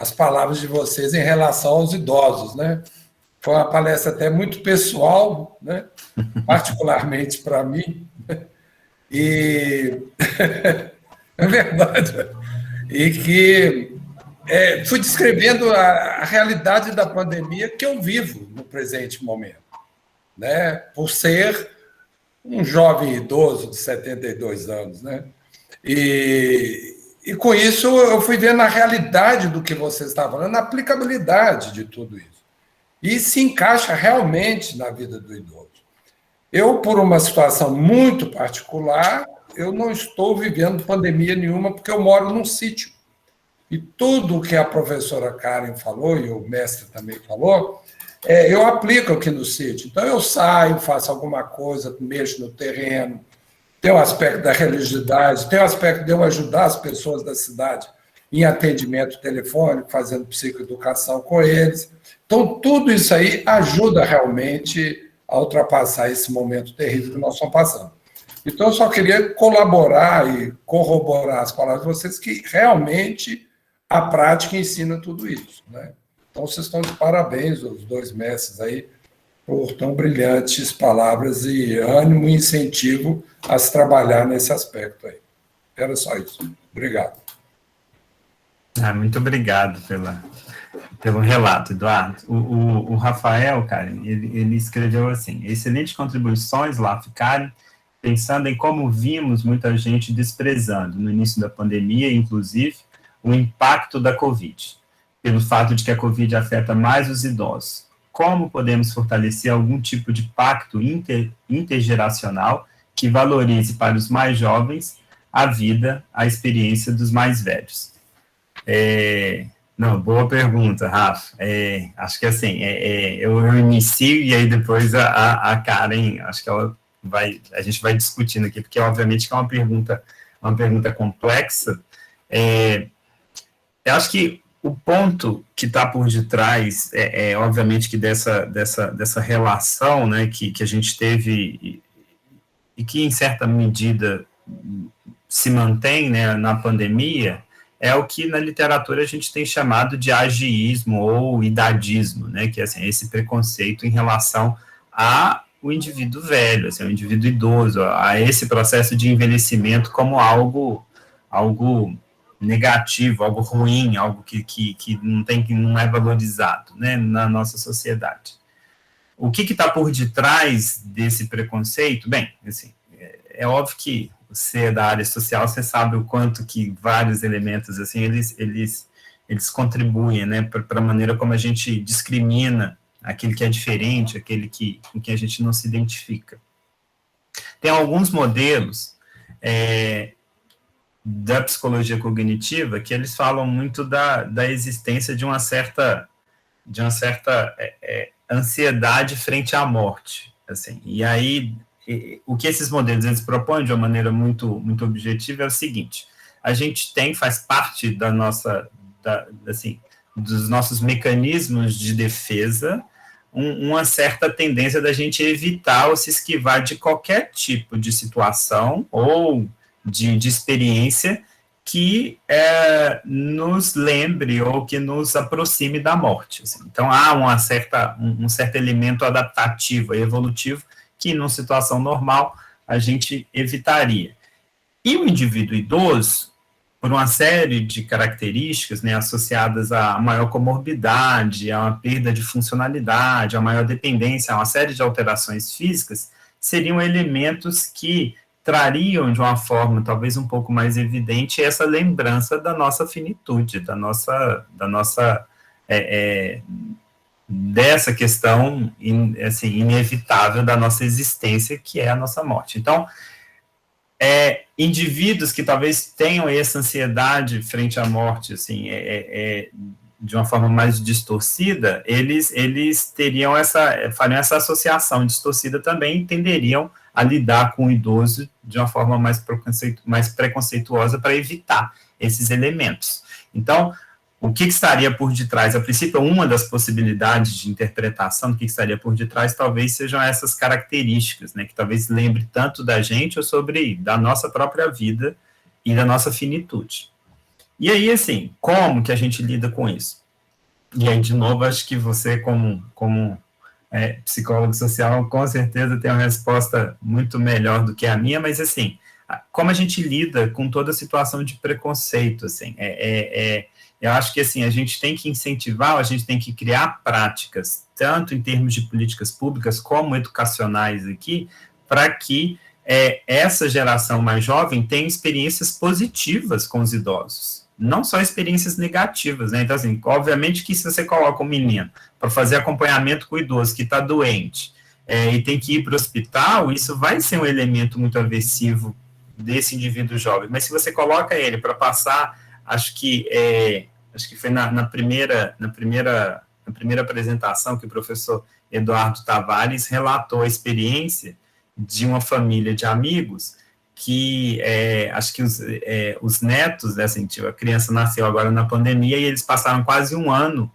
as palavras de vocês em relação aos idosos, né? Foi uma palestra até muito pessoal, né? Particularmente para mim. E é verdade. E que fui descrevendo a realidade da pandemia que eu vivo no presente momento, né? Por ser um jovem idoso de 72 anos, né? E com isso eu fui vendo a realidade do que você está falando, a aplicabilidade de tudo isso. E se encaixa realmente na vida do idoso. Eu, por uma situação muito particular, eu não estou vivendo pandemia nenhuma porque eu moro num sítio. E tudo que a professora Karen falou, e o mestre também falou, eu aplico aqui no sítio. Então, eu saio, faço alguma coisa, mexo no terreno, tem o aspecto da religiosidade, tem o aspecto de eu ajudar as pessoas da cidade em atendimento telefônico, fazendo psicoeducação com eles. Então, tudo isso aí ajuda realmente a ultrapassar esse momento terrível que nós estamos passando. Então, eu só queria colaborar e corroborar as palavras de vocês, que realmente a prática ensina tudo isso, né? Então, vocês estão de parabéns, os dois mestres aí, por tão brilhantes palavras e ânimo e incentivo a se trabalhar nesse aspecto aí. Era só isso. Obrigado. Muito obrigado pelo relato, Eduardo. O Rafael, Karen, ele escreveu assim, excelentes contribuições lá ficarem, pensando em como vimos muita gente desprezando, no início da pandemia, inclusive, o impacto da Covid, pelo fato de que a Covid afeta mais os idosos. Como podemos fortalecer algum tipo de pacto intergeracional que valorize para os mais jovens a vida, a experiência dos mais velhos? Não, boa pergunta, Rafa. Acho que assim, eu inicio e aí depois a Karen, acho que a gente vai discutindo aqui, porque obviamente que é uma pergunta complexa. Eu acho que o ponto que está por detrás obviamente que dessa relação, né, que a gente teve e que em certa medida se mantém, né, na pandemia, é o que na literatura a gente tem chamado de ageísmo ou idadismo, né, que é assim, esse preconceito em relação ao indivíduo velho, assim, ao indivíduo idoso, a esse processo de envelhecimento como algo negativo, algo ruim, algo que não é valorizado, né, na nossa sociedade. O que está por detrás desse preconceito? Bem, assim, é óbvio que você é da área social, você sabe o quanto que vários elementos, assim, eles contribuem, né, para a maneira como a gente discrimina aquele que é diferente, aquele com quem a gente não se identifica. Tem alguns modelos da psicologia cognitiva que eles falam muito da existência de uma certa ansiedade frente à morte, assim, e aí o que esses modelos eles propõem de uma maneira muito, muito objetiva é o seguinte: a gente faz parte da nossa, assim, dos nossos mecanismos de defesa, uma certa tendência da gente evitar ou se esquivar de qualquer tipo de situação ou de experiência que nos lembre ou que nos aproxime da morte. Assim. Então, há um certo elemento adaptativo e evolutivo que, numa situação normal, a gente evitaria. E o indivíduo idoso, por uma série de características, né, associadas a maior comorbidade, a uma perda de funcionalidade, a maior dependência, a uma série de alterações físicas, seriam elementos que trariam de uma forma talvez um pouco mais evidente essa lembrança da nossa finitude, dessa questão assim, inevitável da nossa existência, que é a nossa morte. Então, indivíduos que talvez tenham essa ansiedade frente à morte, assim, de uma forma mais distorcida, eles fariam essa associação distorcida também, tenderiam a lidar com o idoso de uma forma mais preconceituosa para evitar esses elementos. Então, o que estaria por detrás? A princípio, uma das possibilidades de interpretação do que estaria por detrás talvez sejam essas características, né, que talvez lembre tanto da gente ou da nossa própria vida e da nossa finitude. E aí, assim, como que a gente lida com isso? E aí, de novo, acho que você, como psicólogo social, com certeza tem uma resposta muito melhor do que a minha, mas, assim, como a gente lida com toda a situação de preconceito, assim, eu acho que, assim, a gente tem que incentivar, a gente tem que criar práticas, tanto em termos de políticas públicas como educacionais aqui, para que essa geração mais jovem tenha experiências positivas com os idosos, não só experiências negativas, né? Então, assim, obviamente que se você coloca um menino para fazer acompanhamento com o idoso que está doente e tem que ir para o hospital, isso vai ser um elemento muito aversivo desse indivíduo jovem, mas se você coloca ele para passar, acho que foi na primeira apresentação que o professor Eduardo Tavares relatou a experiência de uma família de amigos que, acho que os netos, né, assim, a criança nasceu agora na pandemia e eles passaram quase um ano,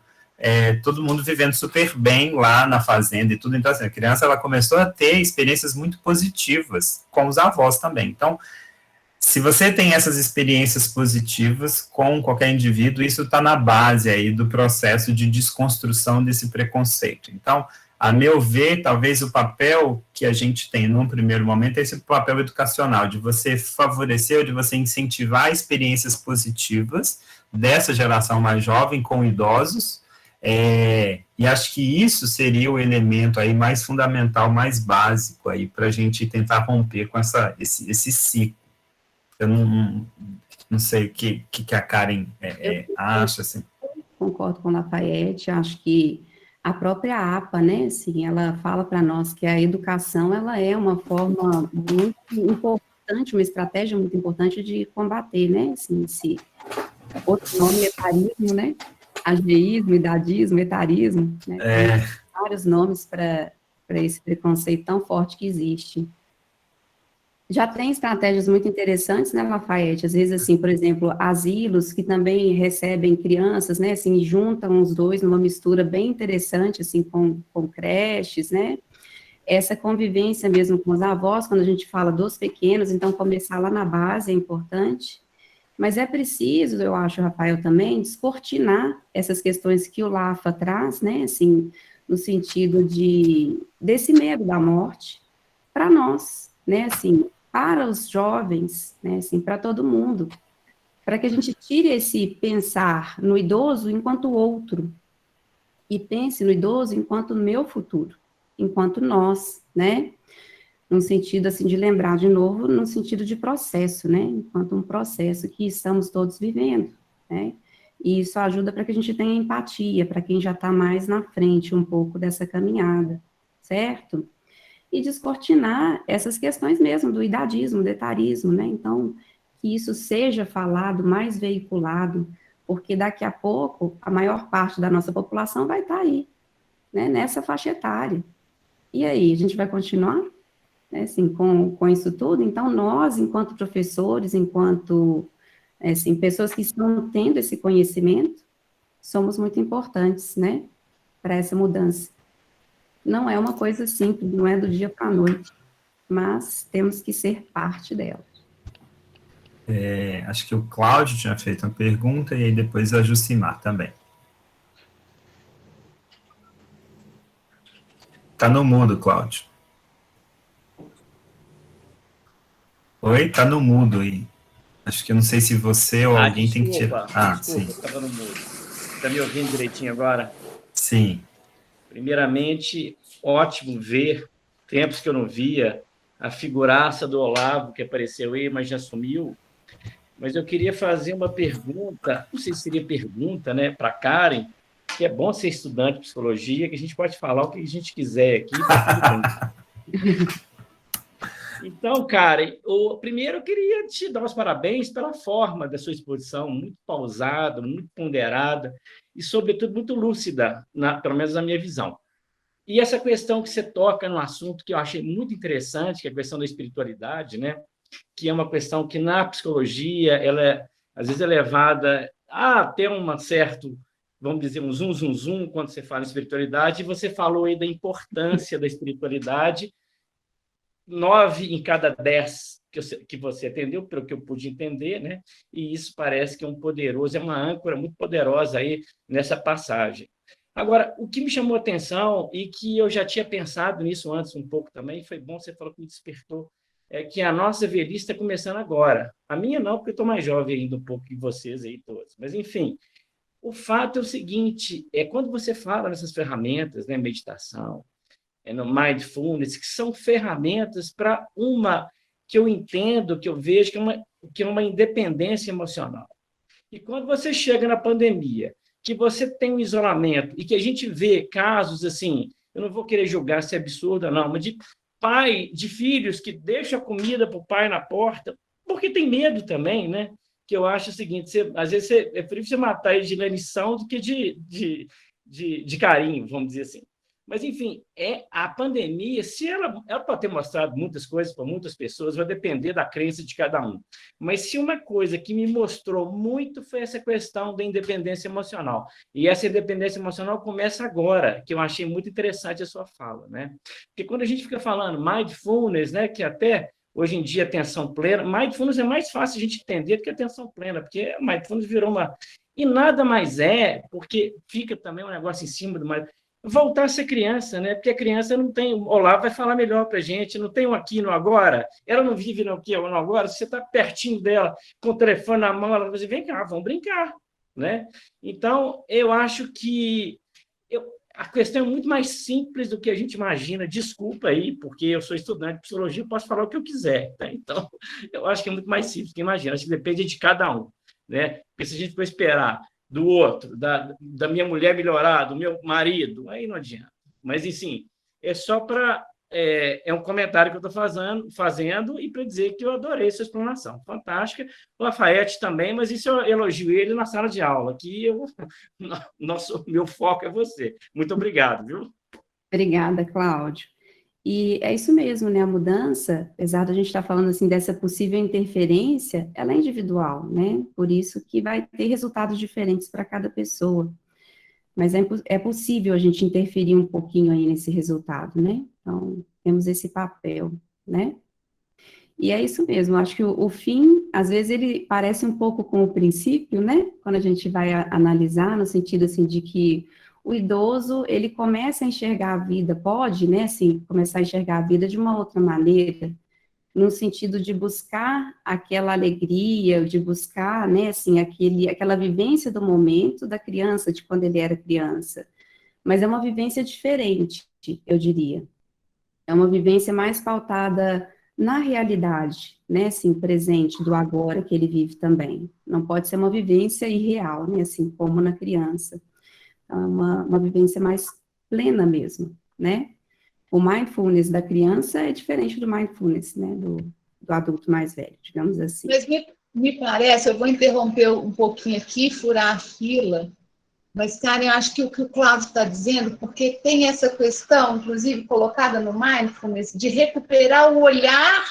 todo mundo vivendo super bem lá na fazenda e tudo. Então, assim, a criança ela começou a ter experiências muito positivas com os avós também. Então, se você tem essas experiências positivas com qualquer indivíduo, isso está na base aí do processo de desconstrução desse preconceito. Então, a meu ver, talvez o papel que a gente tem num primeiro momento é esse papel educacional, de você favorecer ou de você incentivar experiências positivas dessa geração mais jovem com idosos, e acho que isso seria o elemento aí mais fundamental, mais básico aí para a gente tentar romper com esse ciclo. Eu não sei o que a Karen acha, assim. Concordo com a Lafayette, acho que a própria APA, né, assim, ela fala para nós que a educação, ela é uma forma muito importante, uma estratégia muito importante de combater, né, assim, esse outro nome é etarismo, né, ageísmo, idadismo, etarismo, né, tem vários nomes para esse preconceito tão forte que existe. Já tem estratégias muito interessantes, né, Lafayette? Às vezes, assim, por exemplo, asilos que também recebem crianças, né, assim, juntam os dois numa mistura bem interessante, assim, com creches, né? Essa convivência mesmo com os avós, quando a gente fala dos pequenos, então começar lá na base é importante. Mas é preciso, eu acho, Rafael, também, descortinar essas questões que o Lafa traz, né, assim, no sentido desse medo da morte, para nós, né, assim, para os jovens, né, assim, para todo mundo, para que a gente tire esse pensar no idoso enquanto outro, e pense no idoso enquanto meu futuro, enquanto nós, né, no sentido, assim, de lembrar de novo, no sentido de processo, né, enquanto um processo que estamos todos vivendo, né, e isso ajuda para que a gente tenha empatia, para quem já está mais na frente um pouco dessa caminhada, certo? E descortinar essas questões mesmo do idadismo, do etarismo, né? Então, que isso seja falado, mais veiculado, porque daqui a pouco a maior parte da nossa população vai estar aí, né? Nessa faixa etária. E aí, a gente vai continuar? né, assim, com isso tudo. Então, nós, enquanto professores, enquanto, assim, pessoas que estão tendo esse conhecimento, somos muito importantes, né, para essa mudança. Não é uma coisa simples, não é do dia para a noite, mas temos que ser parte dela. Acho que o Cláudio tinha feito uma pergunta, e aí depois a Jucimar também. Tá no mudo, Cláudio. Oi? Tá no mudo aí. Acho que eu não sei se você ou alguém tem que tirar. Desculpa, sim. estava no mudo. Está me ouvindo direitinho agora? Sim. Primeiramente, ótimo ver, tempos que eu não via, a figuraça do Olavo que apareceu aí, mas já sumiu. Mas eu queria fazer uma pergunta, não sei se seria pergunta, né, para a Karen, que é bom ser estudante de psicologia, que a gente pode falar o que a gente quiser aqui, tá tudo bem. Então, Karen, primeiro eu queria te dar os parabéns pela forma da sua exposição, muito pausada, muito ponderada e, sobretudo, muito lúcida, pelo menos na minha visão. E essa questão que você toca no assunto que eu achei muito interessante, que é a questão da espiritualidade, né? Que é uma questão que na psicologia, às vezes é levada a ter um certo, vamos dizer, um zum, quando você fala em espiritualidade, e você falou aí da importância da espiritualidade. 9 em cada 10 que você atendeu, pelo que eu pude entender, né? E isso parece que é uma âncora muito poderosa aí nessa passagem. Agora, o que me chamou a atenção, e que eu já tinha pensado nisso antes um pouco também, foi bom você falou que me despertou, é que a nossa velhice está começando agora. A minha não, porque eu estou mais jovem ainda um pouco que vocês aí todos. Mas, enfim, o fato é o seguinte, quando você fala nessas ferramentas, né, meditação, no mindfulness, que são ferramentas para que eu entendo, que eu vejo que é uma independência emocional. E quando você chega na pandemia, que você tem um isolamento, e que a gente vê casos assim, eu não vou querer julgar se é absurdo ou não, mas de filhos que deixam a comida para o pai na porta, porque tem medo também, né? Que eu acho o seguinte, às vezes é preferível você matar ele de lenição do que de carinho, vamos dizer assim. Mas, enfim, a pandemia, se ela pode ter mostrado muitas coisas para muitas pessoas, vai depender da crença de cada um. Mas se uma coisa que me mostrou muito foi essa questão da independência emocional. E essa independência emocional começa agora, que eu achei muito interessante a sua fala, né? Porque quando a gente fica falando mindfulness, né, que até hoje em dia atenção plena, mindfulness é mais fácil a gente entender do que atenção plena, porque mindfulness virou uma... E nada mais porque fica também um negócio em cima do mindfulness, voltar a ser criança, né? Porque a criança não tem... O Olavo vai falar melhor para a gente, não tem um aqui no agora, ela não vive no aqui no agora, se você está pertinho dela, com o telefone na mão, ela vai dizer, vem cá, vamos brincar, né? Então, eu acho que a questão é muito mais simples do que a gente imagina, desculpa aí, porque eu sou estudante de psicologia, posso falar o que eu quiser, tá? Então, eu acho que é muito mais simples do que imagina, acho que depende de cada um, né? Porque se a gente for esperar do outro, da minha mulher melhorar, do meu marido, aí não adianta. Mas, enfim, é só para... É um comentário que eu estou fazendo e para dizer que eu adorei sua explanação. Fantástica. O Lafayette também, mas isso eu elogio ele na sala de aula, que meu foco é você. Muito obrigado, viu? Obrigada, Cláudio. E é isso mesmo, né? A mudança, apesar de a gente estar falando assim dessa possível interferência, ela é individual, né? Por isso que vai ter resultados diferentes para cada pessoa. Mas é possível a gente interferir um pouquinho aí nesse resultado, né? Então, temos esse papel, né? E é isso mesmo, acho que o fim, às vezes, ele parece um pouco com o princípio, né? Quando a gente vai analisar, no sentido, assim, de que o idoso, ele começa a enxergar a vida, pode, né, assim, começar a enxergar a vida de uma outra maneira, no sentido de buscar aquela alegria, de buscar, né, assim, aquela vivência do momento da criança, de quando ele era criança. Mas é uma vivência diferente, eu diria. É uma vivência mais pautada na realidade, né, assim, presente, do agora que ele vive também. Não pode ser uma vivência irreal, né, assim, como na criança. É uma vivência mais plena mesmo, né? O mindfulness da criança é diferente do mindfulness, né, do adulto mais velho, digamos assim. Mas me parece, eu vou interromper um pouquinho aqui, furar a fila, Mas, Karen, eu acho que o Cláudio está dizendo, porque tem essa questão, inclusive colocada no Mindfulness, de recuperar o olhar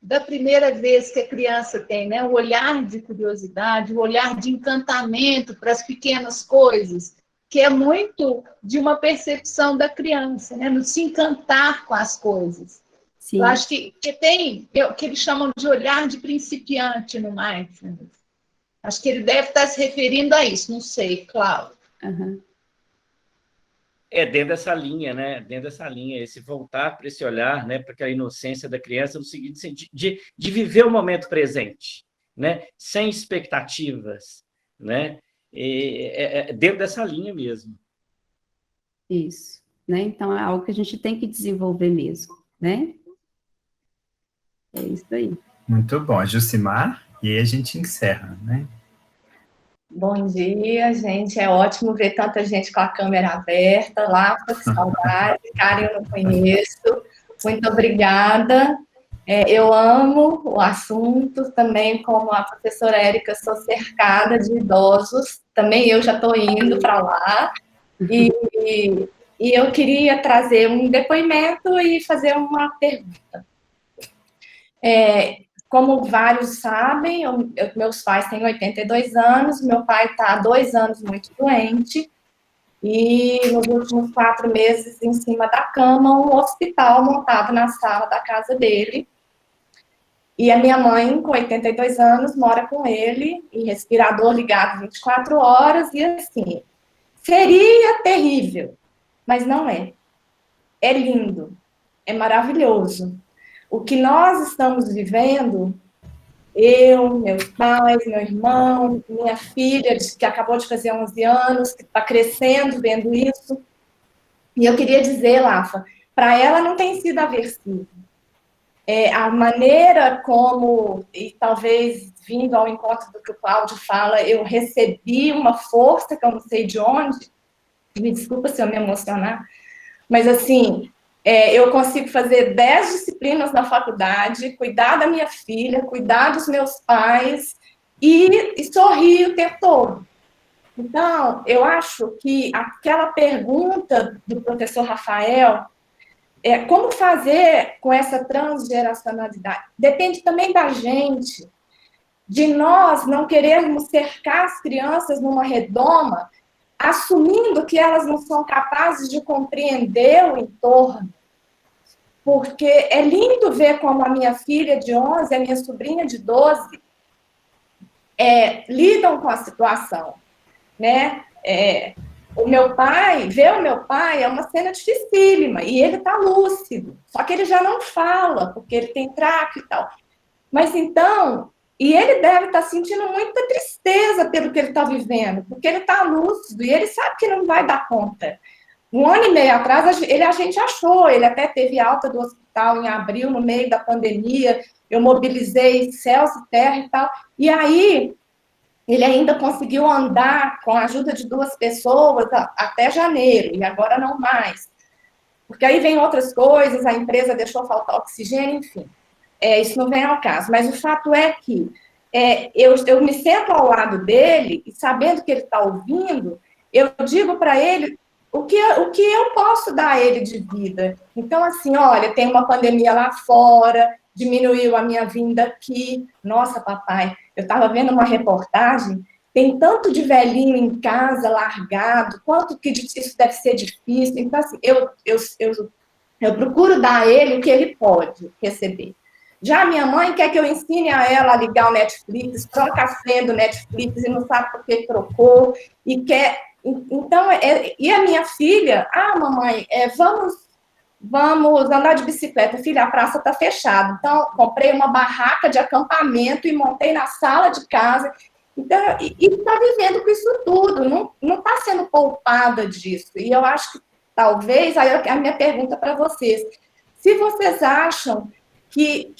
da primeira vez que a criança tem, né? O olhar de curiosidade, o olhar de encantamento para as pequenas coisas, que é muito de uma percepção da criança, né? No se encantar com as coisas. Sim. Eu acho que tem o que eles chamam de olhar de principiante no Mindfulness. Acho que ele deve estar se referindo a isso, não sei, Cláudio. Uhum. Dentro dessa linha, né? Dentro dessa linha, esse voltar para esse olhar, né? Para aquela inocência da criança, no seguinte sentido, de viver o momento presente, né? Sem expectativas, né? Dentro dessa linha mesmo. Isso, né? Então, é algo que a gente tem que desenvolver mesmo, né? É isso aí. Muito bom. Jucimar, e aí a gente encerra, né? Bom dia, gente. É ótimo ver tanta gente com a câmera aberta lá, que saudade. Karen, eu não conheço. Muito obrigada. Eu amo o assunto, também como a professora Érica, sou cercada de idosos. Também eu já estou indo para lá. E eu queria trazer um depoimento e fazer uma pergunta. Como vários sabem, meus pais têm 82 anos, meu pai está há 2 anos muito doente, e nos últimos 4 meses, em cima da cama, um hospital montado na sala da casa dele. E a minha mãe, com 82 anos, mora com ele, e respirador ligado 24 horas, e assim, seria terrível, mas não é. É lindo, é maravilhoso. O que nós estamos vivendo, eu, meus pais, meu irmão, minha filha, que acabou de fazer 11 anos, que está crescendo vendo isso. E eu queria dizer, Lafa, para ela não tem sido aversivo. A maneira como, e talvez vindo ao encontro do que o Cláudio fala, eu recebi uma força que eu não sei de onde, me desculpa se eu me emocionar, mas assim... eu consigo fazer 10 disciplinas na faculdade, cuidar da minha filha, cuidar dos meus pais e sorrir o tempo todo. Então, eu acho que aquela pergunta do professor Rafael, como fazer com essa transgeracionalidade, depende também da gente, de nós não querermos cercar as crianças numa redoma, assumindo que elas não são capazes de compreender o entorno. Porque é lindo ver como a minha filha de 11 e a minha sobrinha de 12 lidam com a situação, né? Ver o meu pai é uma cena dificílima, e ele está lúcido, só que ele já não fala, porque ele tem traque e tal. Mas então... E ele deve estar sentindo muita tristeza pelo que ele está vivendo, porque ele está lúcido e ele sabe que não vai dar conta. 1 ano e meio atrás, a gente achou, ele até teve alta do hospital em abril, no meio da pandemia, eu mobilizei céus e terra e tal, e aí ele ainda conseguiu andar com a ajuda de 2 pessoas até janeiro, e agora não mais. Porque aí vem outras coisas, a empresa deixou faltar oxigênio, enfim. Isso não vem ao caso, mas o fato é que eu me sento ao lado dele e, sabendo que ele está ouvindo, eu digo para ele o que eu posso dar a ele de vida. Então, assim, olha, tem uma pandemia lá fora, diminuiu a minha vinda aqui. Nossa, papai, eu estava vendo uma reportagem, tem tanto de velhinho em casa, largado, quanto que isso deve ser difícil. Então, assim, eu procuro dar a ele o que ele pode receber. Já a minha mãe quer que eu ensine a ela a ligar o Netflix, troca a senha do Netflix e não sabe por que trocou, e quer... Então, e a minha filha, mamãe, vamos andar de bicicleta. Filha, a praça está fechada. Então, comprei uma barraca de acampamento e montei na sala de casa. Então, e está vivendo com isso tudo, não está sendo poupada disso. E eu acho que, talvez, aí a minha pergunta para vocês, se vocês acham que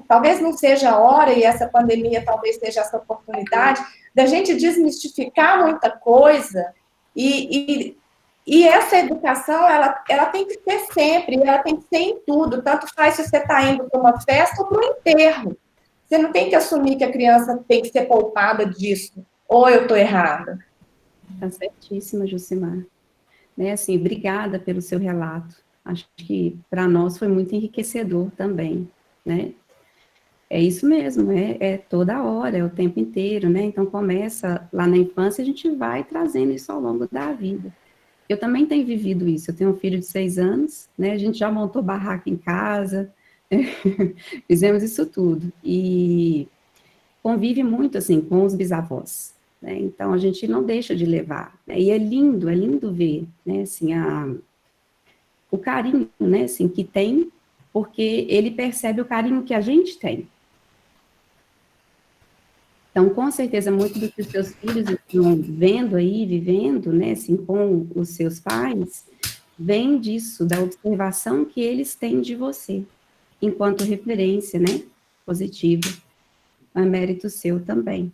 talvez não seja a hora, e essa pandemia talvez seja essa oportunidade, da gente desmistificar muita coisa, e essa educação, ela tem que ser sempre, ela tem que ser em tudo, tanto faz se você está indo para uma festa ou para um enterro. Você não tem que assumir que a criança tem que ser poupada disso, ou eu estou errada. Tá certíssima, Jucimar. Né, assim, obrigada pelo seu relato. Acho que para nós foi muito enriquecedor também, né? É isso mesmo, é toda hora, é o tempo inteiro, né? Então, começa lá na infância, a gente vai trazendo isso ao longo da vida. Eu também tenho vivido isso, eu tenho um filho de 6 anos, né? A gente já montou barraca em casa, né? Fizemos isso tudo. E convive muito, assim, com os bisavós, né? Então, a gente não deixa de levar, né? E é lindo ver, né? Assim, o carinho, né? Assim, que tem, porque ele percebe o carinho que a gente tem. Então, com certeza, muito do que os seus filhos estão vendo aí, vivendo, né, assim, com os seus pais, vem disso, da observação que eles têm de você, enquanto referência, né, positiva. É mérito seu também.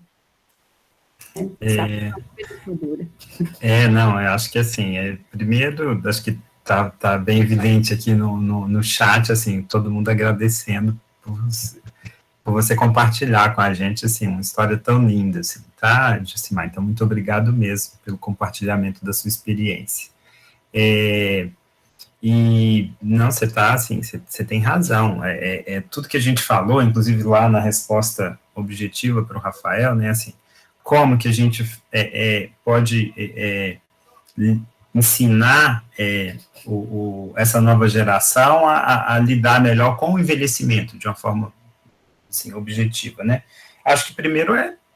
Não, eu acho que assim, primeiro, acho que tá bem evidente aqui no chat, assim, todo mundo agradecendo por você compartilhar com a gente, assim, uma história tão linda, assim, tá, Jucimar? Então, muito obrigado mesmo pelo compartilhamento da sua experiência. E, não, você tá, assim, você tem razão, tudo que a gente falou, inclusive lá na resposta objetiva para o Rafael, né, assim, como que a gente pode ensinar essa nova geração a lidar melhor com o envelhecimento, de uma forma assim, objetiva, né? Acho que primeiro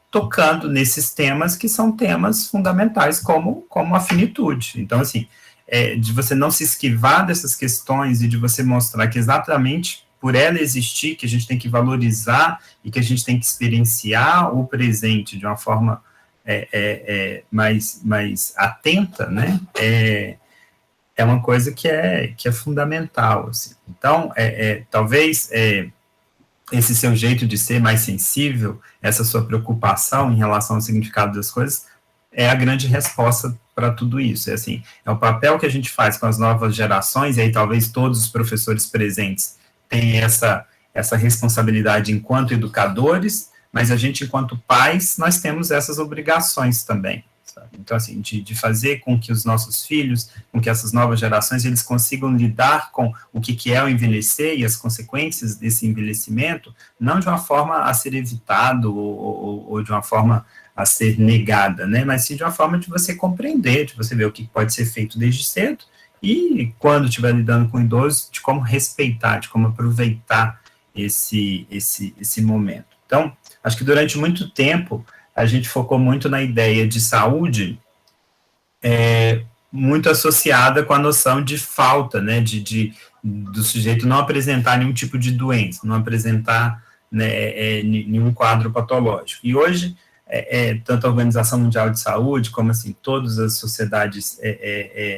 tocando nesses temas que são temas fundamentais, como a finitude. Então, assim, de você não se esquivar dessas questões e de você mostrar que exatamente por ela existir, que a gente tem que valorizar e que a gente tem que experienciar o presente de uma forma mais atenta, né? É uma coisa que é fundamental, assim. Então, talvez esse seu jeito de ser mais sensível, essa sua preocupação em relação ao significado das coisas, é a grande resposta para tudo isso. Assim, é o papel que a gente faz com as novas gerações, e aí talvez todos os professores presentes tenham essa responsabilidade enquanto educadores, mas a gente, enquanto pais, nós temos essas obrigações também. Sabe? Então, assim, de fazer com que os nossos filhos, com que essas novas gerações, eles consigam lidar com o que é o envelhecer e as consequências desse envelhecimento, não de uma forma a ser evitado ou de uma forma a ser negada, né, mas sim de uma forma de você compreender, de você ver o que pode ser feito desde cedo e, quando estiver lidando com idosos, de como respeitar, de como aproveitar esse momento. Então, acho que durante muito tempo, a gente focou muito na ideia de saúde, muito associada com a noção de falta, né, do sujeito não apresentar nenhum tipo de doença, não apresentar, né, nenhum quadro patológico. E hoje, tanto a Organização Mundial de Saúde, como assim, todas as sociedades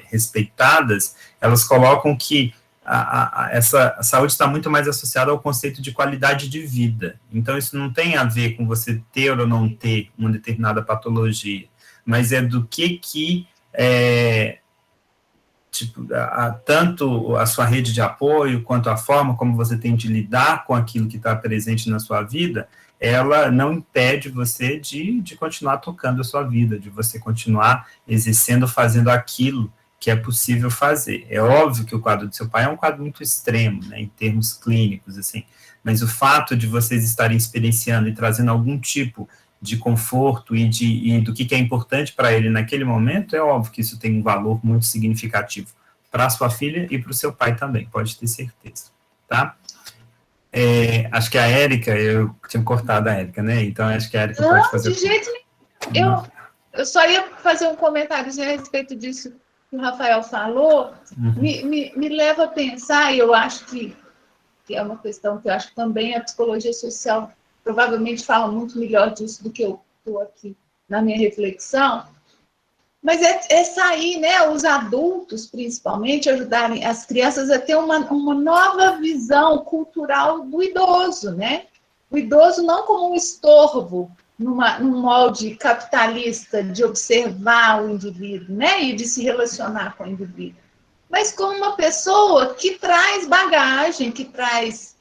respeitadas, elas colocam que essa saúde está muito mais associada ao conceito de qualidade de vida. Então, isso não tem a ver com você ter ou não ter uma determinada patologia, mas é do que tanto a sua rede de apoio, quanto a forma como você tem de lidar com aquilo que está presente na sua vida, ela não impede você de continuar tocando a sua vida, de você continuar exercendo, fazendo aquilo que é possível fazer. É óbvio que o quadro do seu pai é um quadro muito extremo, né, em termos clínicos, assim, mas o fato de vocês estarem experienciando e trazendo algum tipo de conforto e do que é importante para ele naquele momento, é óbvio que isso tem um valor muito significativo para a sua filha e para o seu pai também, pode ter certeza, tá? Acho que a Érica, eu tinha cortado a Érica, né, então acho que a Érica pode fazer... Não, de jeito nenhum. Eu só ia fazer um comentário a respeito disso que o Rafael falou, me leva a pensar, e eu acho que é uma questão que eu acho que também a psicologia social provavelmente fala muito melhor disso do que eu estou aqui na minha reflexão, mas é sair, né, os adultos, principalmente, ajudarem as crianças a ter uma nova visão cultural do idoso, né? O idoso não como um estorvo, num molde capitalista de observar o indivíduo, né, e de se relacionar com o indivíduo, mas como uma pessoa que traz bagagem, que traz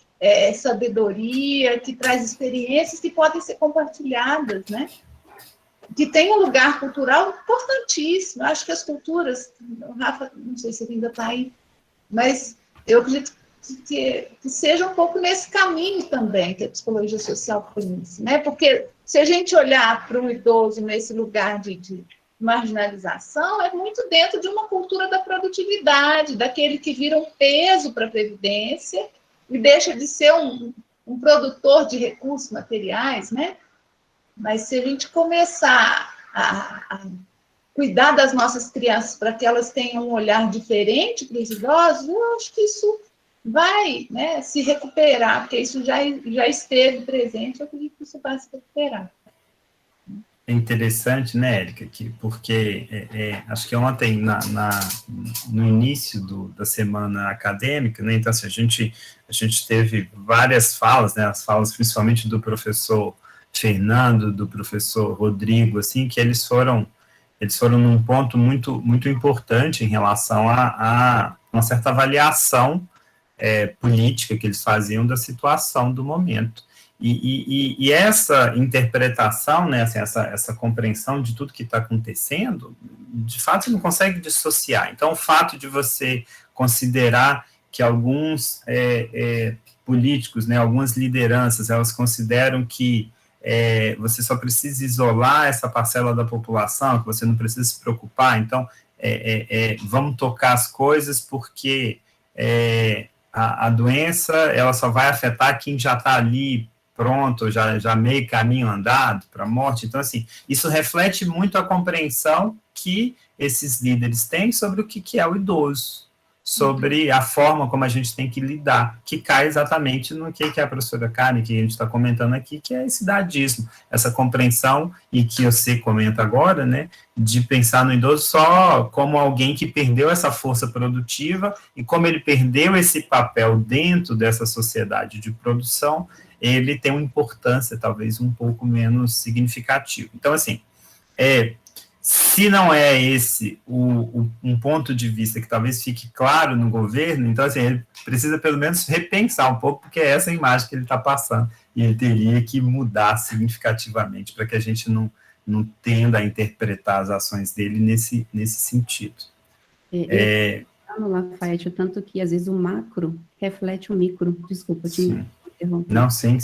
sabedoria, que traz experiências que podem ser compartilhadas, né? que tem um lugar cultural importantíssimo. Eu acho que as culturas, o Rafa, não sei se ele ainda está aí, mas eu acredito que seja um pouco nesse caminho também que a psicologia social conhece, né? Porque se a gente olhar para o idoso nesse lugar de marginalização, é muito dentro de uma cultura da produtividade, daquele que vira um peso para a previdência e deixa de ser um produtor de recursos materiais, né? Mas se a gente começar a cuidar das nossas crianças para que elas tenham um olhar diferente para os idosos, eu acho que isso vai, né, se recuperar, porque isso já esteve presente, eu acredito que isso vai se recuperar. É interessante, né, Érica, porque acho que ontem, no início da semana acadêmica, né, então assim, a gente teve várias falas, né, as falas principalmente do professor Fernando, do professor Rodrigo, assim, que eles foram num ponto muito, muito importante em relação a uma certa avaliação política que eles faziam da situação do momento. E essa interpretação, né, assim, essa compreensão de tudo que está acontecendo, de fato, você não consegue dissociar. Então, o fato de você considerar que alguns políticos, né, algumas lideranças, elas consideram que você só precisa isolar essa parcela da população, que você não precisa se preocupar, então, vamos tocar as coisas porque a doença, ela só vai afetar quem já está ali pronto, já meio caminho andado para a morte. Então, assim, isso reflete muito a compreensão que esses líderes têm sobre o que é o idoso, sobre a forma como a gente tem que lidar, que cai exatamente no que a professora Karen, que a gente está comentando aqui, que é esse idadismo, essa compreensão, e que você comenta agora, né, de pensar no idoso só como alguém que perdeu essa força produtiva, e como ele perdeu esse papel dentro dessa sociedade de produção, ele tem uma importância talvez um pouco menos significativa. Então, assim, se não é esse um ponto de vista que talvez fique claro no governo, então, assim, ele precisa pelo menos repensar um pouco, porque é essa imagem que ele está passando, e ele teria que mudar significativamente para que a gente não tenda a interpretar as ações dele nesse sentido. Lafayette, o tanto que, às vezes, o macro reflete o micro. Desculpa, te interromper. Não, sim.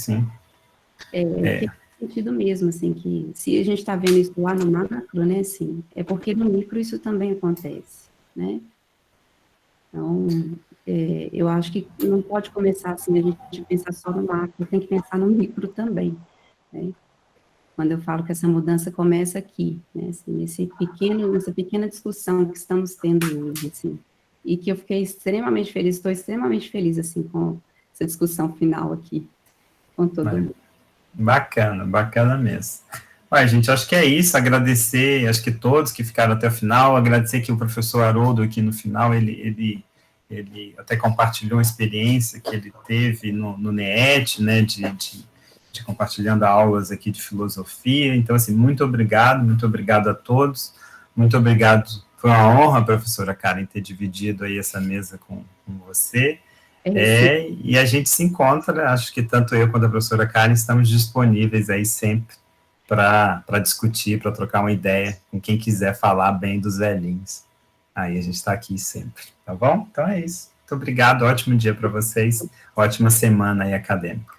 Que sentido mesmo, assim, que se a gente está vendo isso lá no macro, né, assim, é porque no micro isso também acontece, né? Então, eu acho que não pode começar assim, a gente pensar só no macro, tem que pensar no micro também, né? Quando eu falo que essa mudança começa aqui, né, assim, nessa pequena discussão que estamos tendo hoje, assim, e que eu fiquei extremamente feliz, estou extremamente feliz, assim, com essa discussão final aqui, com todo mundo. Bacana mesmo. Olha, gente, acho que é isso, agradecer, acho que todos que ficaram até o final, agradecer que o professor Haroldo aqui no final, ele até compartilhou uma experiência que ele teve no NEET, né, de compartilhando aulas aqui de filosofia. Então, assim, muito obrigado a todos, muito obrigado, foi uma honra, professora Karen, ter dividido aí essa mesa com você. E a gente se encontra, acho que tanto eu quanto a professora Karen estamos disponíveis aí sempre para discutir, para trocar uma ideia com quem quiser falar bem dos velhinhos. Aí a gente está aqui sempre, tá bom? Então é isso. Muito obrigado, ótimo dia para vocês, ótima semana aí acadêmica.